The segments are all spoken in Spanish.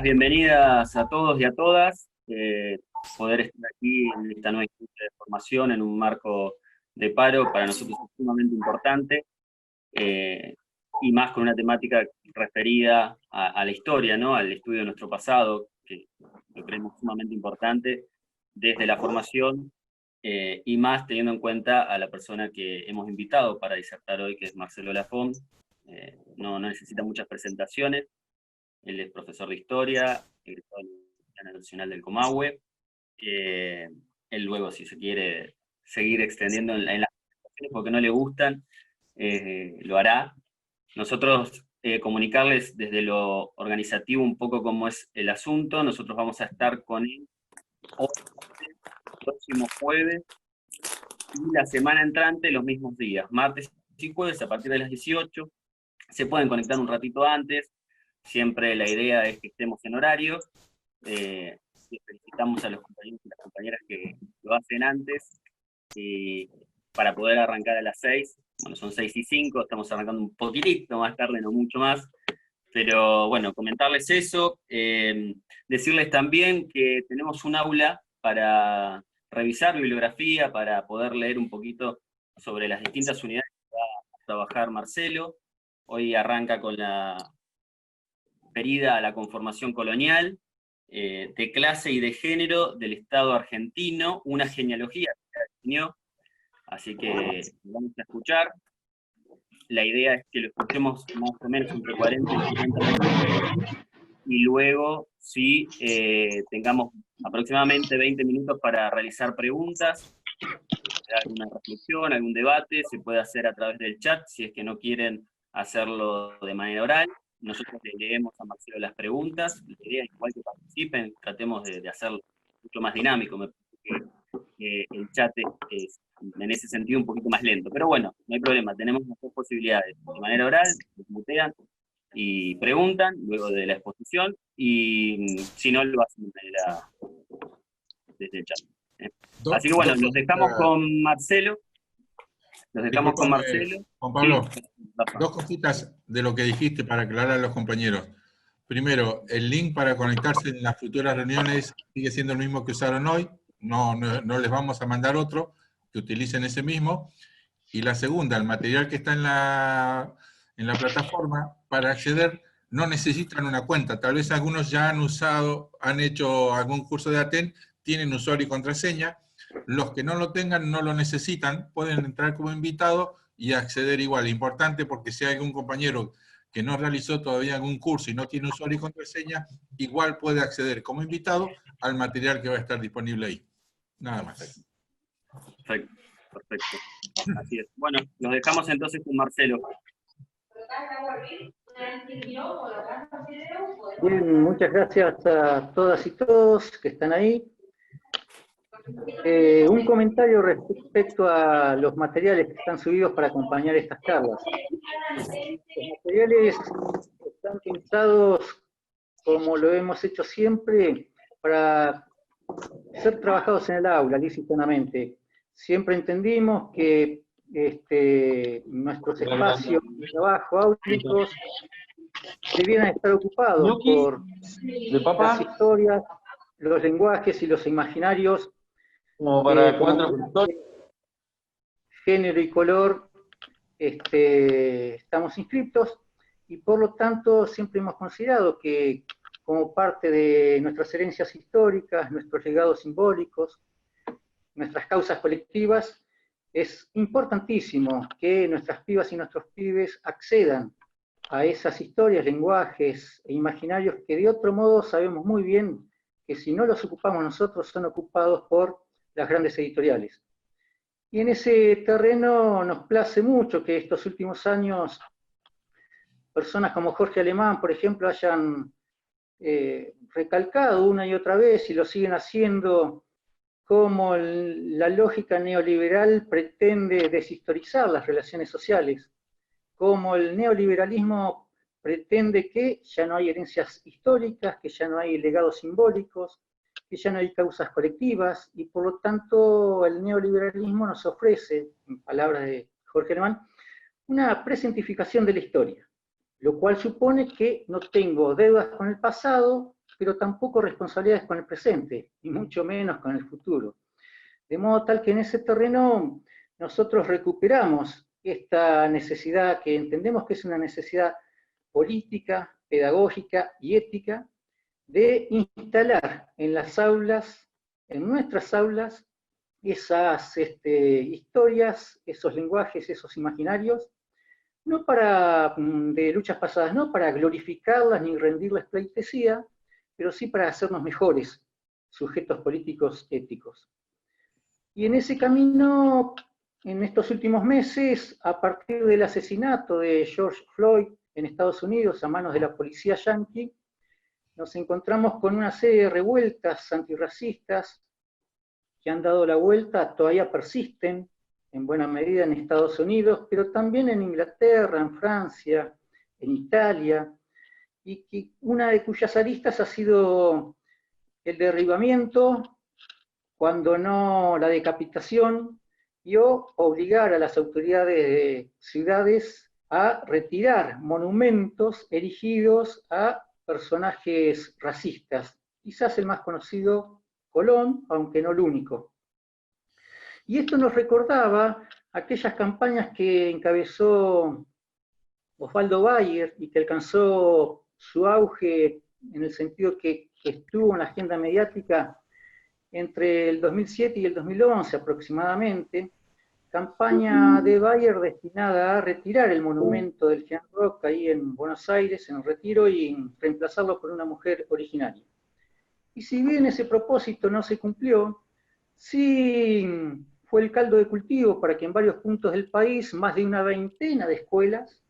las bienvenidas a todos y a todas. Poder estar aquí en esta nueva instancia de formación en un marco de paro para nosotros es sumamente importante, y más con una temática referida a la historia, ¿no? Al estudio de nuestro pasado, que lo creemos sumamente importante desde la formación, y más teniendo en cuenta a la persona que hemos invitado para disertar hoy, que es Marcelo Lafont. No necesita muchas presentaciones. Él es profesor de historia, egresado de la Universidad Nacional del Comahue. Él luego, si se quiere seguir extendiendo en las presentaciones porque no le gustan, lo hará. Nosotros comunicarles desde lo organizativo un poco cómo es el asunto. Nosotros vamos a estar con él hoy, el próximo jueves, y la semana entrante los mismos días, martes y jueves a partir de las 18. Se pueden conectar un ratito antes. Siempre la idea es que estemos en horario. Felicitamos a los compañeros y las compañeras que lo hacen antes, para poder arrancar a las 6. Bueno, son 6:05, estamos arrancando un poquitito más tarde, no mucho más. Pero bueno, comentarles eso. Decirles también que tenemos un aula para revisar bibliografía, para poder leer un poquito sobre las distintas unidades que va a trabajar Marcelo. Hoy arranca con la referida a la conformación colonial, de clase y de género del Estado argentino, una genealogía que definió. Así que vamos a escuchar. La idea es que lo escuchemos más o menos entre 40 y 50 minutos, y luego sí tengamos aproximadamente 20 minutos para realizar preguntas, alguna reflexión, algún debate. Se puede hacer a través del chat, si es que no quieren hacerlo de manera oral. Nosotros le leemos a Marcelo las preguntas. La idea es igual que participen, tratemos de hacerlo mucho más dinámico. Me parece que el chat es en ese sentido un poquito más lento. Pero bueno, no hay problema, tenemos las dos posibilidades. De manera oral, mutean y preguntan luego de la exposición, y si no, lo hacen desde el chat. Así que bueno, los dejamos con Marcelo. Los dejamos con Marcelo. Juan Pablo, sí. Dos cositas de lo que dijiste para aclarar a los compañeros. Primero, el link para conectarse en las futuras reuniones sigue siendo el mismo que usaron hoy. No les vamos a mandar otro, que utilicen ese mismo. Y la segunda, el material que está en la plataforma, para acceder no necesitan una cuenta. Tal vez algunos ya han hecho algún curso de ATEN, tienen usuario y contraseña. Los que no lo tengan no lo necesitan, pueden entrar como invitado y acceder igual. Importante, porque si hay algún compañero que no realizó todavía algún curso y no tiene usuario y contraseña, igual puede acceder como invitado al material que va a estar disponible ahí. Nada más. Perfecto, perfecto. Así es. Bueno, los dejamos entonces con Marcelo. Bien, muchas gracias a todas y todos que están ahí. Un comentario respecto a los materiales que están subidos para acompañar estas charlas. Los materiales están pensados, como lo hemos hecho siempre, para ser trabajados en el aula, lícitamente. Siempre entendimos que nuestros espacios de trabajo áulicos debieran estar ocupados por las historias, los lenguajes y los imaginarios, como para género y color estamos inscriptos, y por lo tanto siempre hemos considerado que, como parte de nuestras herencias históricas, nuestros legados simbólicos, nuestras causas colectivas, es importantísimo que nuestras pibas y nuestros pibes accedan a esas historias, lenguajes e imaginarios que de otro modo sabemos muy bien que si no los ocupamos nosotros son ocupados por las grandes editoriales. Y en ese terreno nos place mucho que estos últimos años personas como Jorge Alemán, por ejemplo, hayan recalcado una y otra vez, y lo siguen haciendo, cómo la lógica neoliberal pretende deshistorizar las relaciones sociales, cómo el neoliberalismo pretende que ya no hay herencias históricas, que ya no hay legados simbólicos, que ya no hay causas colectivas, y por lo tanto el neoliberalismo nos ofrece, en palabras de Jorge Alemán, una presentificación de la historia, lo cual supone que no tengo deudas con el pasado, pero tampoco responsabilidades con el presente, y mucho menos con el futuro. De modo tal que en ese terreno nosotros recuperamos esta necesidad que entendemos que es una necesidad política, pedagógica y ética, de instalar en las aulas, en nuestras aulas, esas historias, esos lenguajes, esos imaginarios, no para, de luchas pasadas, no para glorificarlas ni rendirles pleitesía, pero sí para hacernos mejores sujetos políticos éticos. Y en ese camino, en estos últimos meses, a partir del asesinato de George Floyd en Estados Unidos a manos de la policía yanqui, nos encontramos con una serie de revueltas antirracistas que han dado la vuelta, todavía persisten en buena medida en Estados Unidos, pero también en Inglaterra, en Francia, en Italia, y que una de cuyas aristas ha sido el derribamiento, cuando no la decapitación, y obligar a las autoridades de ciudades a retirar monumentos erigidos a personajes racistas. Quizás el más conocido, Colón, aunque no el único. Y esto nos recordaba aquellas campañas que encabezó Osvaldo Bayer y que alcanzó su auge en el sentido que estuvo en la agenda mediática entre el 2007 y el 2011 aproximadamente, campaña de Bayer destinada a retirar el monumento del General Roca ahí en Buenos Aires, en Retiro, y reemplazarlo por una mujer originaria. Y si bien ese propósito no se cumplió, sí fue el caldo de cultivo para que en varios puntos del país, más de una veintena de escuelas,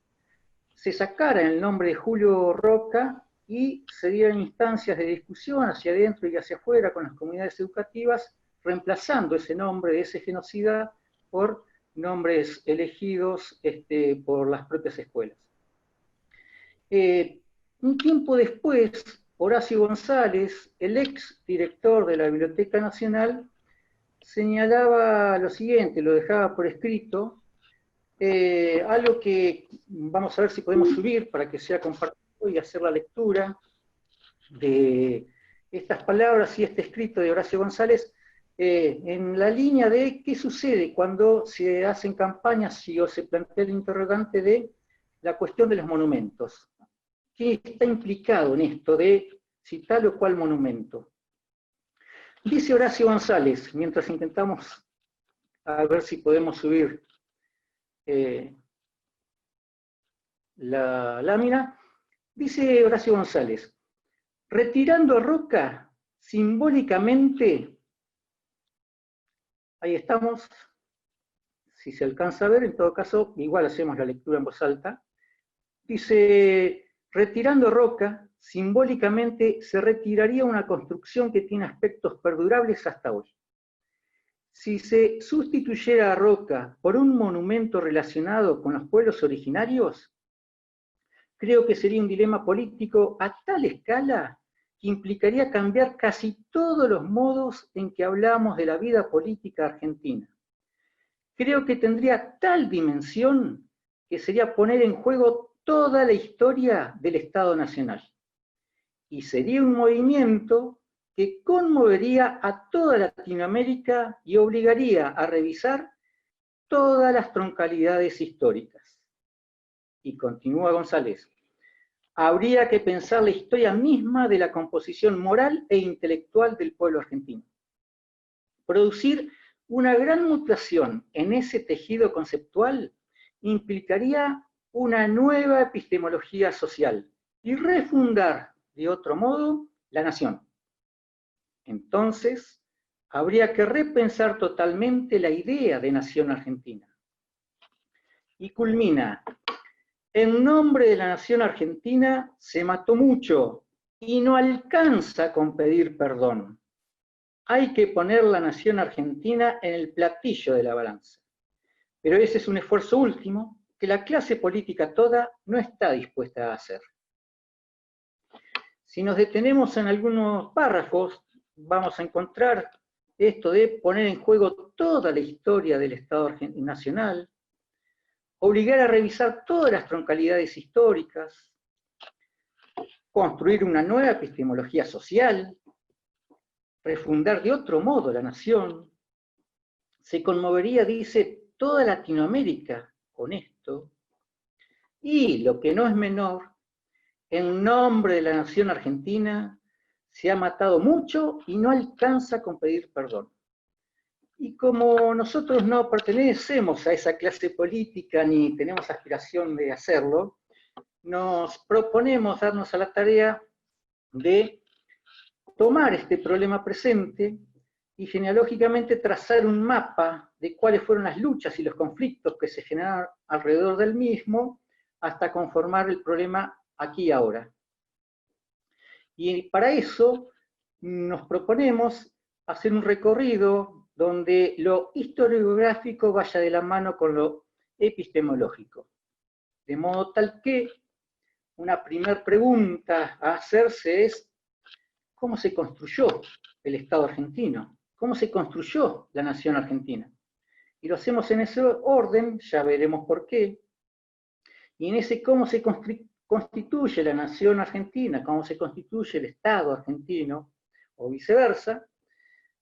se sacara el nombre de Julio Roca y se dieran instancias de discusión hacia adentro y hacia afuera con las comunidades educativas, reemplazando ese nombre de ese genocida por nombres elegidos por las propias escuelas. Un tiempo después, Horacio González, el ex director de la Biblioteca Nacional, señalaba lo siguiente, lo dejaba por escrito, algo que vamos a ver si podemos subir para que sea compartido y hacer la lectura de estas palabras y este escrito de Horacio González, en la línea de qué sucede cuando se hacen campañas o se plantea el interrogante de la cuestión de los monumentos. ¿Qué está implicado en esto de si tal o cual monumento? Dice Horacio González, mientras intentamos a ver si podemos subir la lámina, dice Horacio González, retirando a Roca simbólicamente, ahí estamos, si se alcanza a ver, en todo caso, igual hacemos la lectura en voz alta, dice, retirando a Roca, simbólicamente se retiraría una construcción que tiene aspectos perdurables hasta hoy. Si se sustituyera a Roca por un monumento relacionado con los pueblos originarios, creo que sería un dilema político a tal escala que implicaría cambiar casi todos los modos en que hablamos de la vida política argentina. Creo que tendría tal dimensión que sería poner en juego toda la historia del Estado Nacional. Y sería un movimiento que conmovería a toda Latinoamérica y obligaría a revisar todas las troncalidades históricas. Y continúa González, habría que pensar la historia misma de la composición moral e intelectual del pueblo argentino. Producir una gran mutación en ese tejido conceptual implicaría una nueva epistemología social y refundar, de otro modo, la nación. Entonces, habría que repensar totalmente la idea de nación argentina. Y culmina, en nombre de la nación argentina se mató mucho y no alcanza con pedir perdón. Hay que poner la nación argentina en el platillo de la balanza. Pero ese es un esfuerzo último que la clase política toda no está dispuesta a hacer. Si nos detenemos en algunos párrafos, vamos a encontrar esto de poner en juego toda la historia del Estado Nacional, obligar a revisar todas las troncalidades históricas, construir una nueva epistemología social, refundar de otro modo la nación. Se conmovería, dice, toda Latinoamérica con esto. Y, lo que no es menor, en nombre de la nación argentina se ha matado mucho y no alcanza con pedir perdón. Y como nosotros no pertenecemos a esa clase política ni tenemos aspiración de hacerlo, nos proponemos darnos a la tarea de tomar este problema presente y genealógicamente trazar un mapa de cuáles fueron las luchas y los conflictos que se generaron alrededor del mismo hasta conformar el problema aquí y ahora. Y para eso nos proponemos hacer un recorrido donde lo historiográfico vaya de la mano con lo epistemológico. De modo tal que una primera pregunta a hacerse es: ¿cómo se construyó el Estado argentino? ¿Cómo se construyó la nación argentina? Y lo hacemos en ese orden, ya veremos por qué. Y en ese cómo se constituye la nación argentina, cómo se constituye el Estado argentino, o viceversa,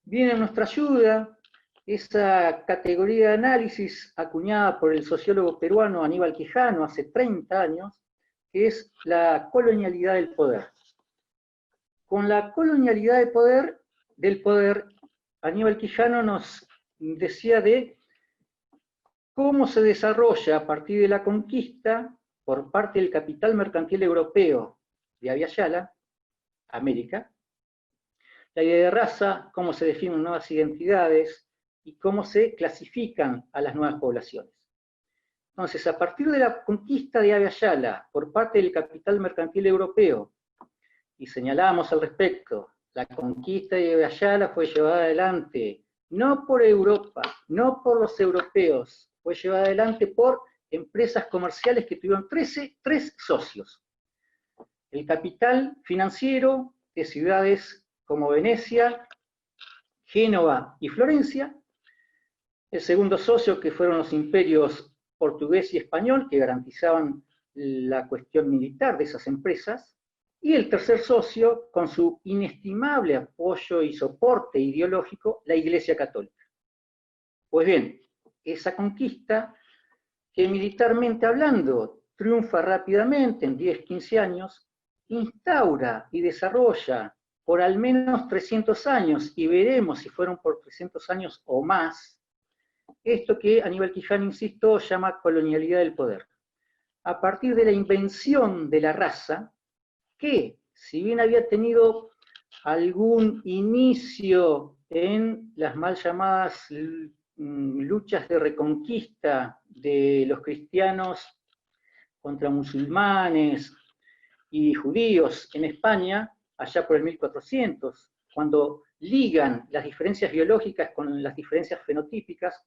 viene a nuestra ayuda esa categoría de análisis acuñada por el sociólogo peruano Aníbal Quijano hace 30 años, que es la colonialidad del poder. Con la colonialidad del poder, Aníbal Quijano nos decía de cómo se desarrolla a partir de la conquista por parte del capital mercantil europeo de Abya Yala, América, la idea de raza, cómo se definen nuevas identidades y cómo se clasifican a las nuevas poblaciones. Entonces, a partir de la conquista de Abya Yala por parte del capital mercantil europeo, y señalamos al respecto, la conquista de Abya Yala fue llevada adelante no por Europa, no por los europeos, fue llevada adelante por empresas comerciales que tuvieron tres socios. El capital financiero de ciudades como Venecia, Génova y Florencia. El segundo socio, que fueron los imperios portugués y español, que garantizaban la cuestión militar de esas empresas. Y el tercer socio, con su inestimable apoyo y soporte ideológico, la Iglesia Católica. Pues bien, esa conquista, que militarmente hablando triunfa rápidamente en 10, 15 años, instaura y desarrolla por al menos 300 años, y veremos si fueron por 300 años o más, esto que Aníbal Quijano, insisto, llama colonialidad del poder. A partir de la invención de la raza, que si bien había tenido algún inicio en las mal llamadas luchas de reconquista de los cristianos contra musulmanes y judíos en España, allá por el 1400, cuando ligan las diferencias biológicas con las diferencias fenotípicas,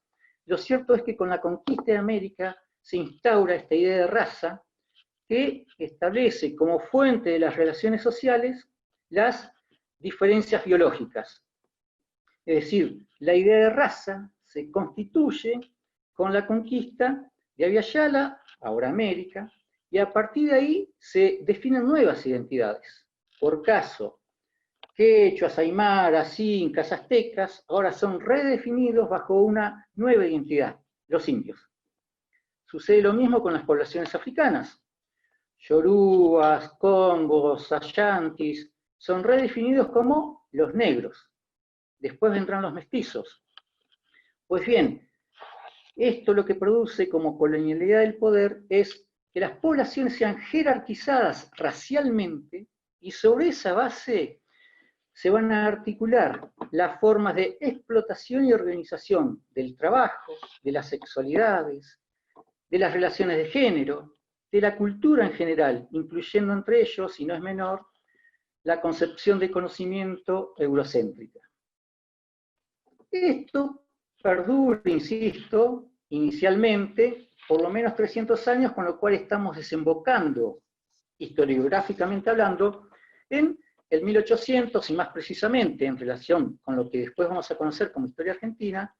lo cierto es que con la conquista de América se instaura esta idea de raza que establece como fuente de las relaciones sociales las diferencias biológicas. Es decir, la idea de raza se constituye con la conquista de Abya Yala, ahora América, y a partir de ahí se definen nuevas identidades. Por caso, quechuas, aymaras, incas, aztecas, ahora son redefinidos bajo una nueva identidad, los indios. Sucede lo mismo con las poblaciones africanas. Yorubas, congos, ashantis, son redefinidos como los negros. Después vendrán los mestizos. Pues bien, esto lo que produce como colonialidad del poder es que las poblaciones sean jerarquizadas racialmente y sobre esa base se van a articular las formas de explotación y organización del trabajo, de las sexualidades, de las relaciones de género, de la cultura en general, incluyendo entre ellos, y no es menor, la concepción de conocimiento eurocéntrica. Esto perdura, insisto, inicialmente, por lo menos 300 años, con lo cual estamos desembocando, historiográficamente hablando, en el 1800, y más precisamente en relación con lo que después vamos a conocer como historia argentina,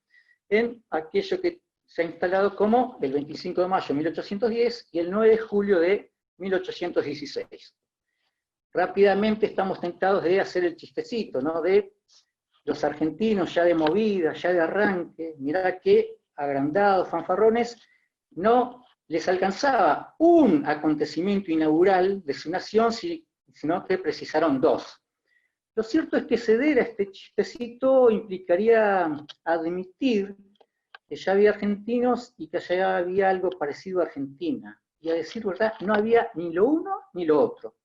en aquello que se ha instalado como el 25 de mayo de 1810 y el 9 de julio de 1816. rápidamente estamos tentados de hacer el chistecito, ¿no? De los argentinos ya de movida, ya de arranque, mirá qué agrandados, fanfarrones, no les alcanzaba un acontecimiento inaugural de su nación, sino que precisaron dos. Lo cierto es que ceder a este chistecito implicaría admitir que ya había argentinos y que ya había algo parecido a Argentina. Y a decir verdad, no había ni lo uno ni lo otro.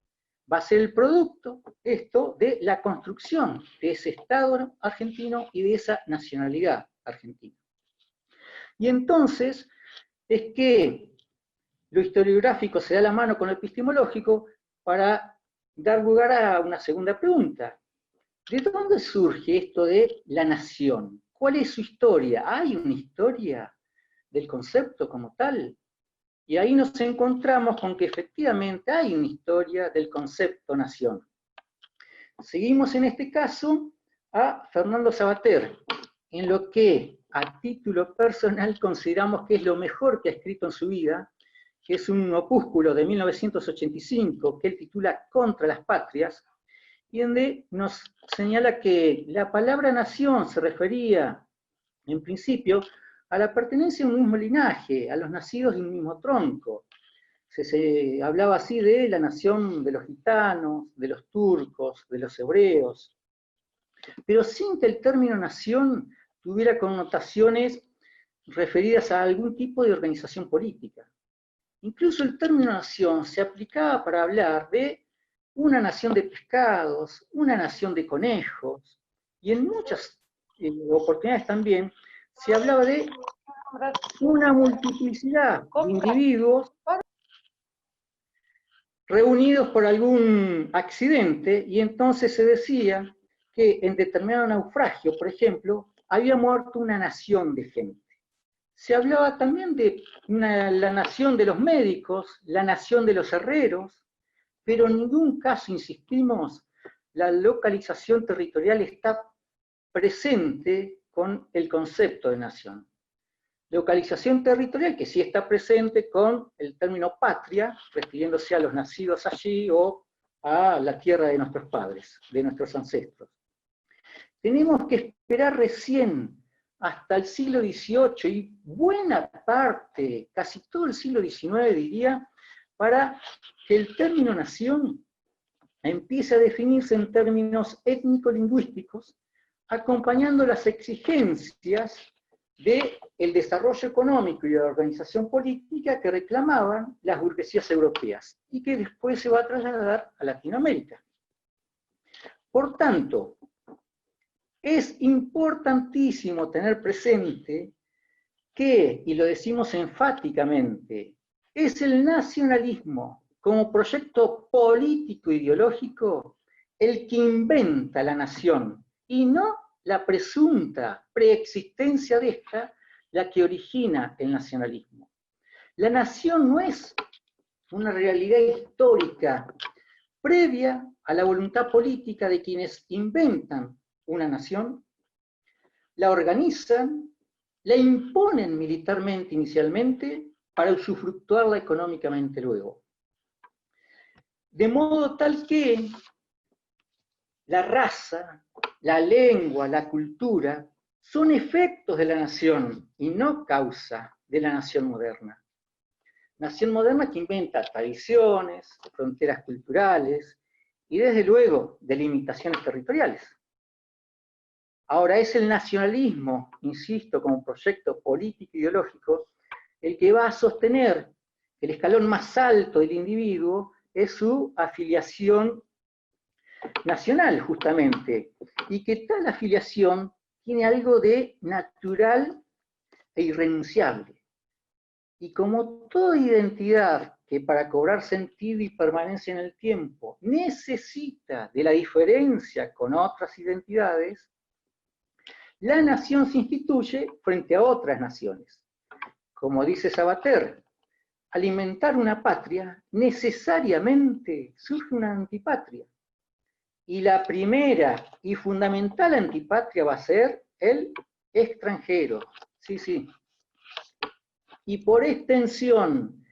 Va a ser el producto, esto, de la construcción de ese Estado argentino y de esa nacionalidad argentina. Y entonces es que lo historiográfico se da la mano con lo epistemológico para dar lugar a una segunda pregunta. ¿De dónde surge esto de la nación? ¿Cuál es su historia? ¿Hay una historia del concepto como tal? Y ahí nos encontramos con que efectivamente hay una historia del concepto nación. Seguimos en este caso a Fernando Savater, en lo que a título personal consideramos que es lo mejor que ha escrito en su vida, que es un opúsculo de 1985 que él titula Contra las Patrias, y donde nos señala que la palabra nación se refería, en principio, a la pertenencia a un mismo linaje, a los nacidos de un mismo tronco. Se hablaba así de la nación de los gitanos, de los turcos, de los hebreos, pero sin que el término nación tuviera connotaciones referidas a algún tipo de organización política. Incluso el término nación se aplicaba para hablar de una nación de pescados, una nación de conejos, y en muchas oportunidades también se hablaba de una multiplicidad de individuos reunidos por algún accidente, y entonces se decía que en determinado naufragio, por ejemplo, había muerto una nación de gente. Se hablaba también de la nación de los médicos, la nación de los herreros, pero en ningún caso, insistimos, la localización territorial está presente con el concepto de nación. Localización territorial que sí está presente con el término patria, refiriéndose a los nacidos allí o a la tierra de nuestros padres, de nuestros ancestros. Tenemos que esperar recién hasta el siglo XVIII y buena parte, casi todo el siglo XIX diría, para que el término nación empiece a definirse en términos étnico-lingüísticos, acompañando las exigencias del desarrollo económico y de la organización política que reclamaban las burguesías europeas y que después se va a trasladar a Latinoamérica. Por tanto, es importantísimo tener presente que, y lo decimos enfáticamente, es el nacionalismo como proyecto político-ideológico el que inventa la nación, y no la presunta preexistencia de esta la que origina el nacionalismo. La nación no es una realidad histórica previa a la voluntad política de quienes inventan una nación, la organizan, la imponen militarmente inicialmente para usufructuarla económicamente luego. De modo tal que la raza, la lengua, la cultura son efectos de la nación y no causa de la nación moderna. Nación moderna que inventa tradiciones, fronteras culturales y desde luego delimitaciones territoriales. Ahora es el nacionalismo, insisto, como proyecto político ideológico, el que va a sostener que el escalón más alto del individuo es su afiliación nacional, justamente, y que tal afiliación tiene algo de natural e irrenunciable. Y como toda identidad que para cobrar sentido y permanencia en el tiempo necesita de la diferencia con otras identidades, la nación se instituye frente a otras naciones. Como dice Savater, alimentar una patria necesariamente surge una antipatria. Y la primera y fundamental antipatria va a ser el extranjero. Sí, sí. Y por extensión,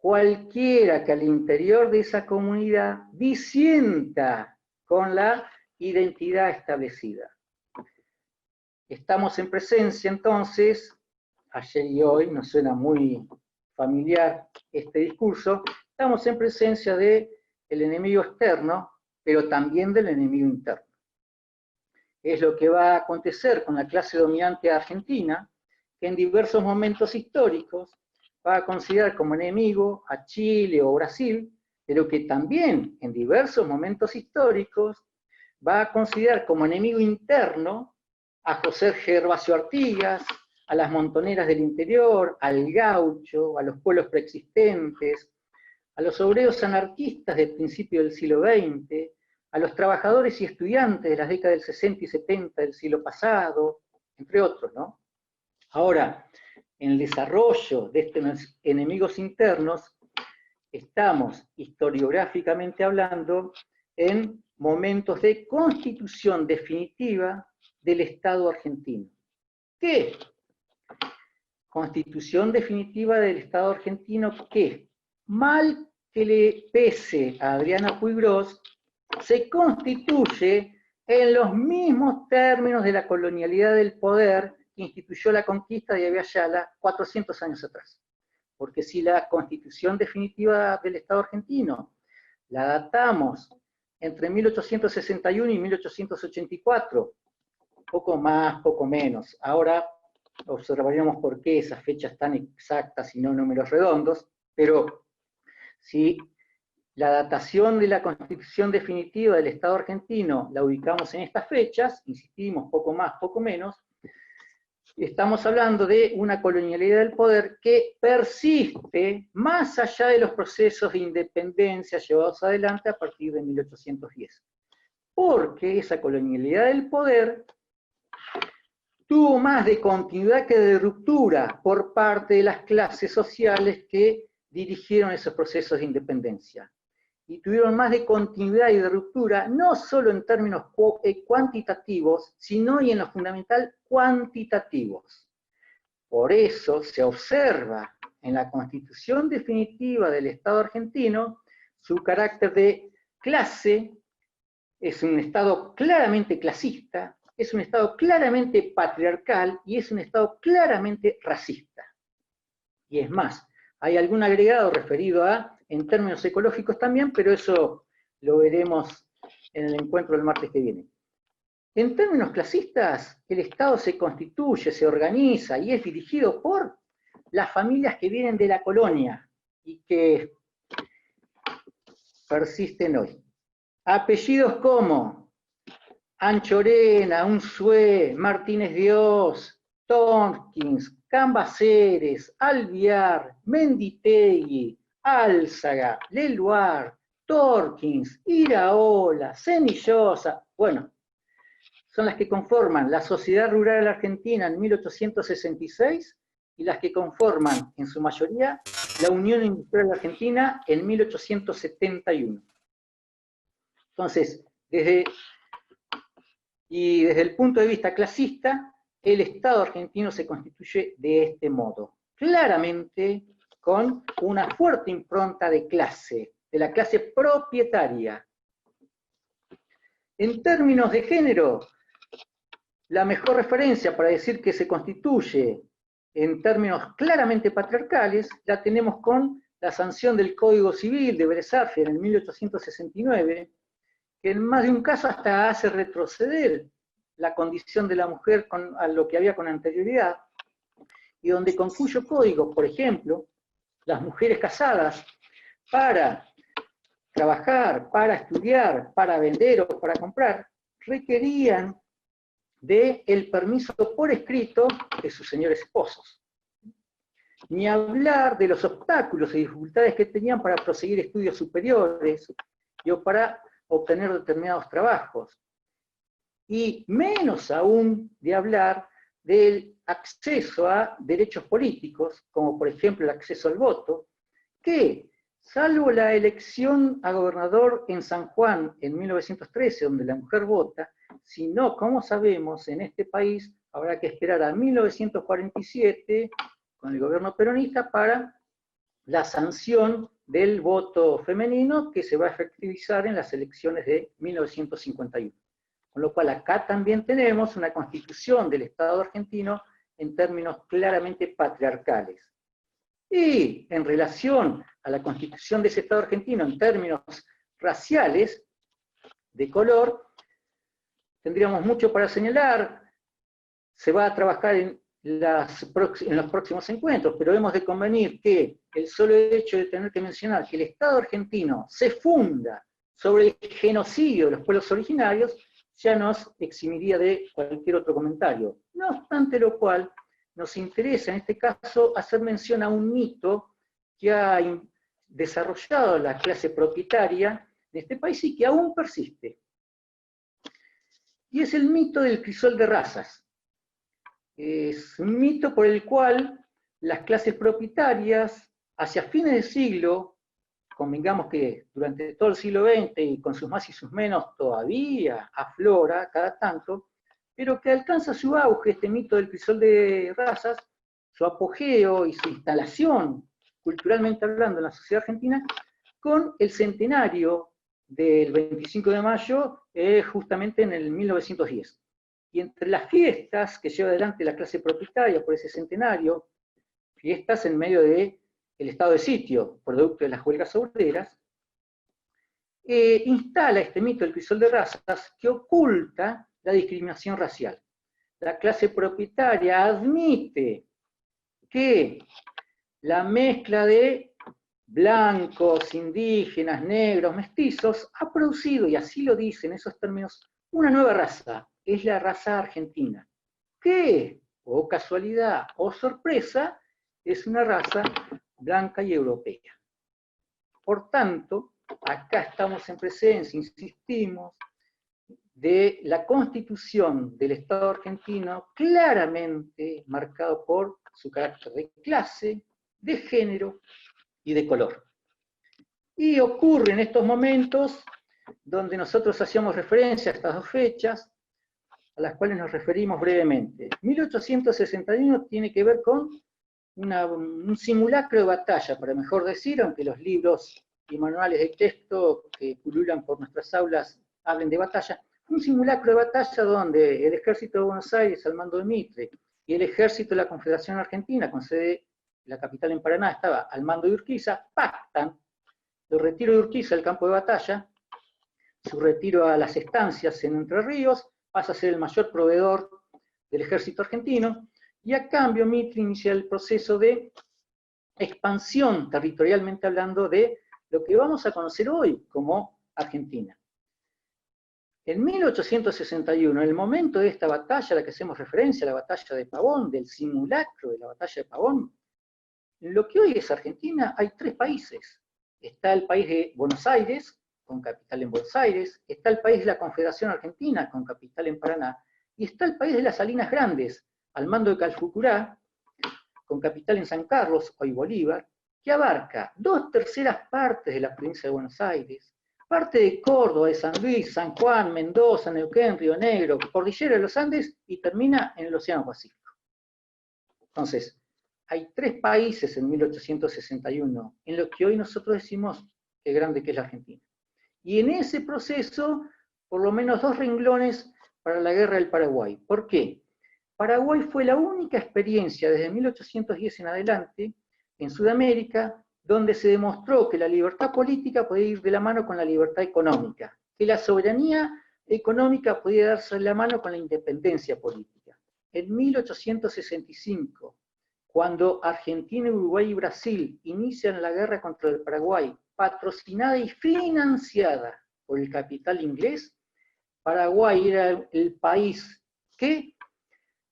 cualquiera que al interior de esa comunidad disienta con la identidad establecida. Estamos en presencia, entonces, ayer y hoy, nos suena muy familiar este discurso, estamos en presencia del enemigo externo, pero también del enemigo interno. Es lo que va a acontecer con la clase dominante argentina, que en diversos momentos históricos va a considerar como enemigo a Chile o Brasil, pero que también en diversos momentos históricos va a considerar como enemigo interno a José Gervasio Artigas, a las montoneras del interior, al gaucho, a los pueblos preexistentes, a los obreros anarquistas del principio del siglo XX, a los trabajadores y estudiantes de las décadas del 60 y 70 del siglo pasado, entre otros, ¿no? Ahora, en el desarrollo de estos enemigos internos, estamos, historiográficamente hablando, en momentos de constitución definitiva del Estado argentino. ¿Qué? Constitución definitiva del Estado argentino que, mal que le pese a Adriana Puigros, se constituye en los mismos términos de la colonialidad del poder que instituyó la conquista de Abiyala 400 años atrás. Porque si la constitución definitiva del Estado argentino la datamos entre 1861 y 1884, poco más, poco menos. Ahora observaríamos por qué esas fechas tan exactas y no números redondos, pero si la datación de la constitución definitiva del Estado argentino la ubicamos en estas fechas, insistimos, poco más, poco menos, estamos hablando de una colonialidad del poder que persiste más allá de los procesos de independencia llevados adelante a partir de 1810. Porque esa colonialidad del poder tuvo más de continuidad que de ruptura por parte de las clases sociales que dirigieron esos procesos de independencia. Y tuvieron más de continuidad y de ruptura, no solo en términos cuantitativos, sino y en lo fundamental cuantitativos. Por eso se observa en la constitución definitiva del Estado argentino su carácter de clase, es un Estado claramente clasista, es un Estado claramente patriarcal y es un Estado claramente racista. Y es más, hay algún agregado referido a, en términos ecológicos también, pero eso lo veremos en el encuentro del martes que viene. En términos clasistas, el Estado se constituye, se organiza y es dirigido por las familias que vienen de la colonia y que persisten hoy. Apellidos como Anchorena, Unzué, Martínez Dios, Tompkins, Cambaceres, Alviar, Menditegui, Álzaga, Leluar, Torkins, Iraola, Cenillosa, bueno, son las que conforman la Sociedad Rural Argentina en 1866 y las que conforman, en su mayoría, la Unión Industrial Argentina en 1871. Entonces, desde el punto de vista clasista, el Estado argentino se constituye de este modo, claramente con una fuerte impronta de clase, de la clase propietaria. En términos de género, la mejor referencia para decir que se constituye en términos claramente patriarcales, la tenemos con la sanción del Código Civil de Bresafia en 1869, que en más de un caso hasta hace retroceder la condición de la mujer a lo que había con anterioridad, y donde con cuyo código, por ejemplo, las mujeres casadas, para trabajar, para estudiar, para vender o para comprar, requerían del permiso por escrito de sus señores esposos. Ni hablar de los obstáculos y dificultades que tenían para proseguir estudios superiores o para obtener determinados trabajos. Y menos aún de hablar del acceso a derechos políticos, como por ejemplo el acceso al voto, que, salvo la elección a gobernador en San Juan en 1913, donde la mujer vota, si no, como sabemos, en este país habrá que esperar a 1947, con el gobierno peronista, para la sanción del voto femenino que se va a efectivizar en las elecciones de 1951. Con lo cual acá también tenemos una constitución del Estado argentino en términos claramente patriarcales. Y en relación a la constitución de ese Estado argentino en términos raciales, de color, tendríamos mucho para señalar. Se va a trabajar en los próximos encuentros, pero hemos de convenir que el solo hecho de tener que mencionar que el Estado argentino se funda sobre el genocidio de los pueblos originarios, ya nos eximiría de cualquier otro comentario. No obstante lo cual, nos interesa en este caso hacer mención a un mito que ha desarrollado la clase propietaria de este país y que aún persiste. Y es el mito del crisol de razas. Es un mito por el cual las clases propietarias, hacia fines del siglo, convengamos que durante todo el siglo XX y con sus más y sus menos todavía aflora cada tanto, pero que alcanza su auge, este mito del crisol de razas, su apogeo y su instalación, culturalmente hablando, en la sociedad argentina, con el centenario del 25 de mayo, justamente en el 1910. Y entre las fiestas que lleva adelante la clase propietaria por ese centenario, fiestas en medio del estado de sitio, producto de las huelgas obreras, instala este mito del crisol de razas que oculta la discriminación racial. La clase propietaria admite que la mezcla de blancos, indígenas, negros, mestizos, ha producido, y así lo dice en esos términos, una nueva raza, es la raza argentina, que, o casualidad o sorpresa, es una raza blanca y europea. Por tanto, acá estamos en presencia, insistimos, de la constitución del Estado argentino claramente marcado por su carácter de clase, de género y de color. Y ocurre en estos momentos donde nosotros hacíamos referencia a estas dos fechas, a las cuales nos referimos brevemente. 1861 tiene que ver con un simulacro de batalla, para mejor decir, aunque los libros y manuales de texto que pululan por nuestras aulas hablen de batalla, un simulacro de batalla donde el ejército de Buenos Aires al mando de Mitre y el ejército de la Confederación Argentina, con sede la capital en Paraná, estaba al mando de Urquiza, pactan el retiro de Urquiza del campo de batalla, su retiro a las estancias en Entre Ríos, pasa a ser el mayor proveedor del ejército argentino, y a cambio Mitre inicia el proceso de expansión, territorialmente hablando, de lo que vamos a conocer hoy como Argentina. En 1861, en el momento de esta batalla a la que hacemos referencia, la batalla de Pavón, del simulacro de la batalla de Pavón, en lo que hoy es Argentina hay tres países. Está el país de Buenos Aires, con capital en Buenos Aires, está el país de la Confederación Argentina, con capital en Paraná, y está el país de las Salinas Grandes, al mando de Calfucurá, con capital en San Carlos, hoy Bolívar, que abarca 2/3 partes de la provincia de Buenos Aires, parte de Córdoba, de San Luis, San Juan, Mendoza, Neuquén, Río Negro, cordillera de los Andes, y termina en el Océano Pacífico. Entonces, hay tres países en 1861, en lo que hoy nosotros decimos qué grande que es la Argentina. Y en ese proceso, por lo menos 2 renglones para la guerra del Paraguay. ¿Por qué? Paraguay fue la única experiencia desde 1810 en adelante en Sudamérica donde se demostró que la libertad política podía ir de la mano con la libertad económica, que la soberanía económica podía darse de la mano con la independencia política. En 1865, cuando Argentina, Uruguay y Brasil inician la guerra contra el Paraguay, patrocinada y financiada por el capital inglés, Paraguay era el país que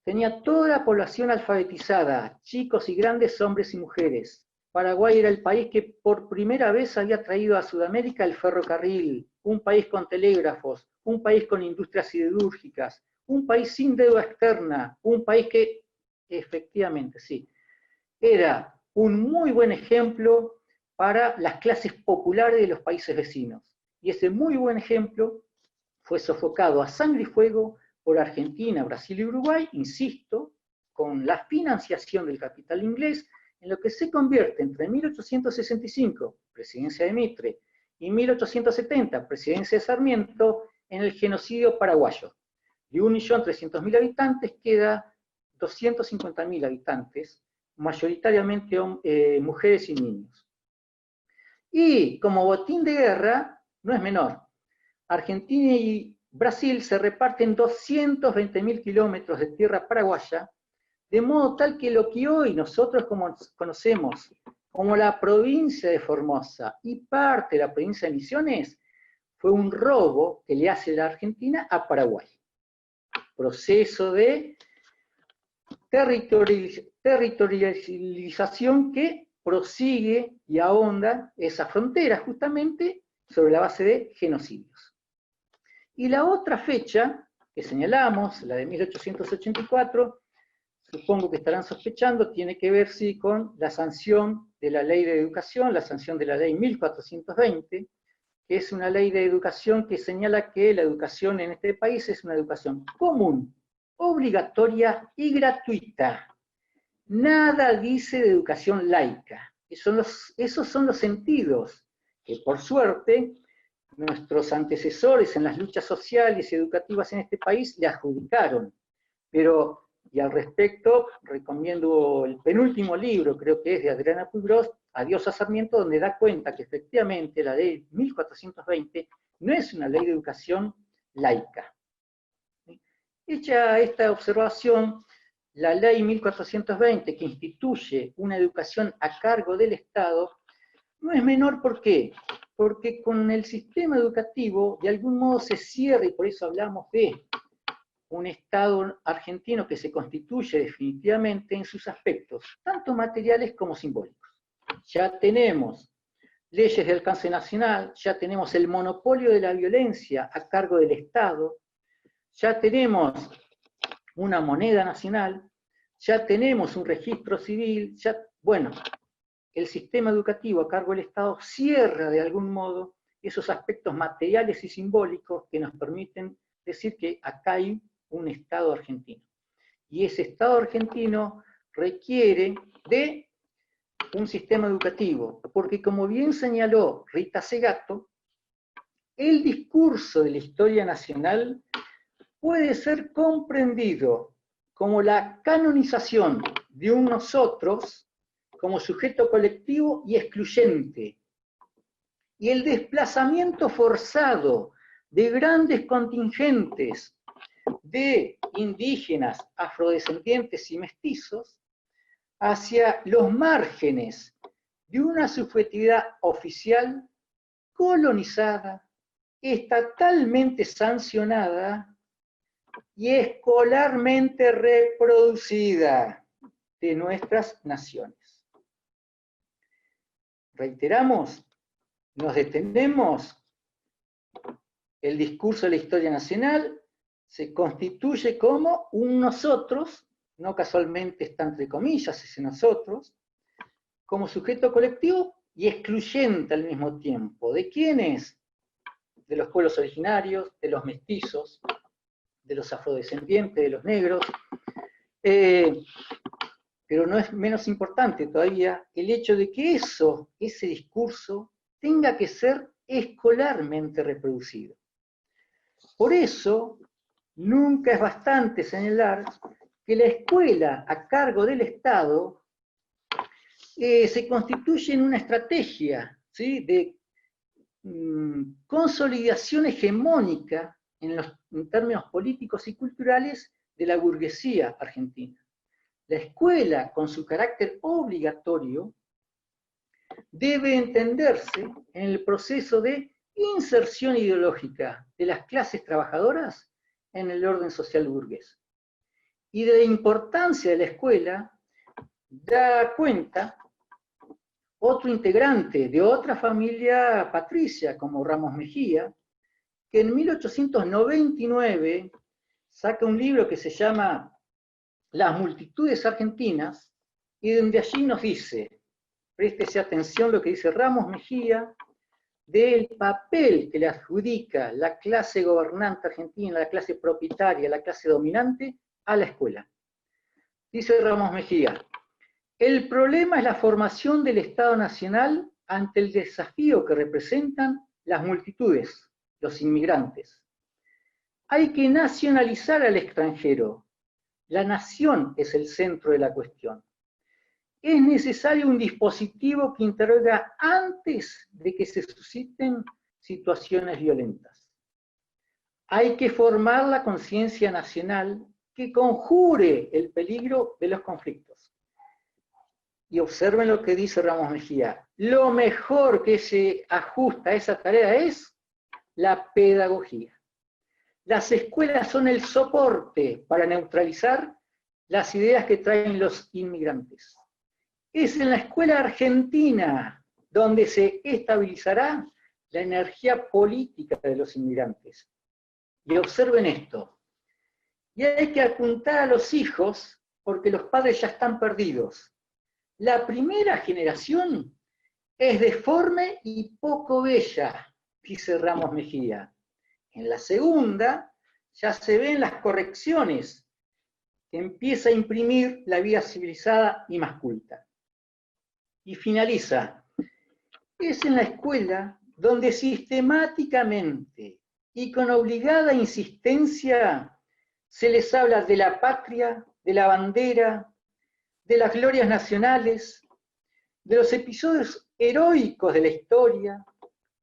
tenía toda la población alfabetizada, chicos y grandes, hombres y mujeres. Paraguay era el país que por primera vez había traído a Sudamérica el ferrocarril, un país con telégrafos, un país con industrias siderúrgicas, un país sin deuda externa, un país que, efectivamente, sí, era un muy buen ejemplo para las clases populares de los países vecinos. Y ese muy buen ejemplo fue sofocado a sangre y fuego por Argentina, Brasil y Uruguay, insisto, con la financiación del capital inglés, en lo que se convierte entre 1865, presidencia de Mitre, y 1870, presidencia de Sarmiento, en el genocidio paraguayo. De 1.300.000 habitantes queda 250.000 habitantes, mayoritariamente mujeres y niños. Y como botín de guerra, no es menor, Argentina y Brasil se reparten 220.000 kilómetros de tierra paraguaya, de modo tal que lo que hoy nosotros conocemos como la provincia de Formosa y parte de la provincia de Misiones, fue un robo que le hace la Argentina a Paraguay. Proceso de territorialización que prosigue y ahonda esa frontera justamente sobre la base de genocidios. Y la otra fecha que señalamos, la de 1884, supongo que estarán sospechando, tiene que ver sí con la sanción de la ley de educación, la sanción de la ley 1420, que es una ley de educación que señala que la educación en este país es una educación común, obligatoria y gratuita. Nada dice de educación laica. Esos son los sentidos que, por suerte, nuestros antecesores en las luchas sociales y educativas en este país le adjudicaron. Pero, y al respecto, recomiendo el penúltimo libro, creo que es de Adriana Puigros, Adiós a Sarmiento, donde da cuenta que efectivamente la ley 1420 no es una ley de educación laica. Hecha esta observación, la ley 1420, que instituye una educación a cargo del Estado, no es menor. ¿Por qué? Porque con el sistema educativo, de algún modo se cierra, y por eso hablamos de un Estado argentino que se constituye definitivamente en sus aspectos, tanto materiales como simbólicos. Ya tenemos leyes de alcance nacional, ya tenemos el monopolio de la violencia a cargo del Estado, ya tenemos una moneda nacional, ya tenemos un registro civil, bueno, el sistema educativo a cargo del Estado cierra de algún modo esos aspectos materiales y simbólicos que nos permiten decir que acá hay un Estado argentino. Y ese Estado argentino requiere de un sistema educativo, porque como bien señaló Rita Segato, el discurso de la historia nacional puede ser comprendido como la canonización de un nosotros como sujeto colectivo y excluyente, y el desplazamiento forzado de grandes contingentes de indígenas, afrodescendientes y mestizos hacia los márgenes de una subjetividad oficial colonizada, estatalmente sancionada y escolarmente reproducida de nuestras naciones. Reiteramos, nos detenemos, el discurso de la historia nacional se constituye como un nosotros, no casualmente está entre comillas ese nosotros, como sujeto colectivo y excluyente al mismo tiempo. ¿De quiénes? De los pueblos originarios, de los mestizos, de los afrodescendientes, de los negros, pero no es menos importante todavía el hecho de que ese discurso tenga que ser escolarmente reproducido. Por eso, nunca es bastante señalar que la escuela a cargo del Estado se constituye en una estrategia, ¿sí?, de consolidación hegemónica en términos políticos y culturales de la burguesía argentina. La escuela, con su carácter obligatorio, debe entenderse en el proceso de inserción ideológica de las clases trabajadoras en el orden social burgués. Y de la importancia de la escuela da cuenta otro integrante de otra familia patricia, como Ramos Mejía, que en 1899 saca un libro que se llama Las multitudes argentinas, y donde allí nos dice, préstese atención lo que dice Ramos Mejía, del papel que le adjudica la clase gobernante argentina, la clase propietaria, la clase dominante, a la escuela. Dice Ramos Mejía, El problema es la formación del Estado Nacional ante el desafío que representan las multitudes, los inmigrantes. Hay que nacionalizar al extranjero. La nación es el centro de la cuestión. Es necesario un dispositivo que intervenga antes de que se susciten situaciones violentas. Hay que formar la conciencia nacional que conjure el peligro de los conflictos. Y observen lo que dice Ramos Mejía. Lo mejor que se ajusta a esa tarea es la pedagogía. Las escuelas son el soporte para neutralizar las ideas que traen los inmigrantes. Es en la escuela argentina donde se estabilizará la energía política de los inmigrantes. Y observen esto. Y hay que apuntar a los hijos porque los padres ya están perdidos. La primera generación es deforme y poco bella, dice Ramos Mejía. En la segunda ya se ven las correcciones que empieza a imprimir la vida civilizada y más culta. Y finaliza. Es en la escuela donde sistemáticamente y con obligada insistencia se les habla de la patria, de la bandera, de las glorias nacionales, de los episodios heroicos de la historia.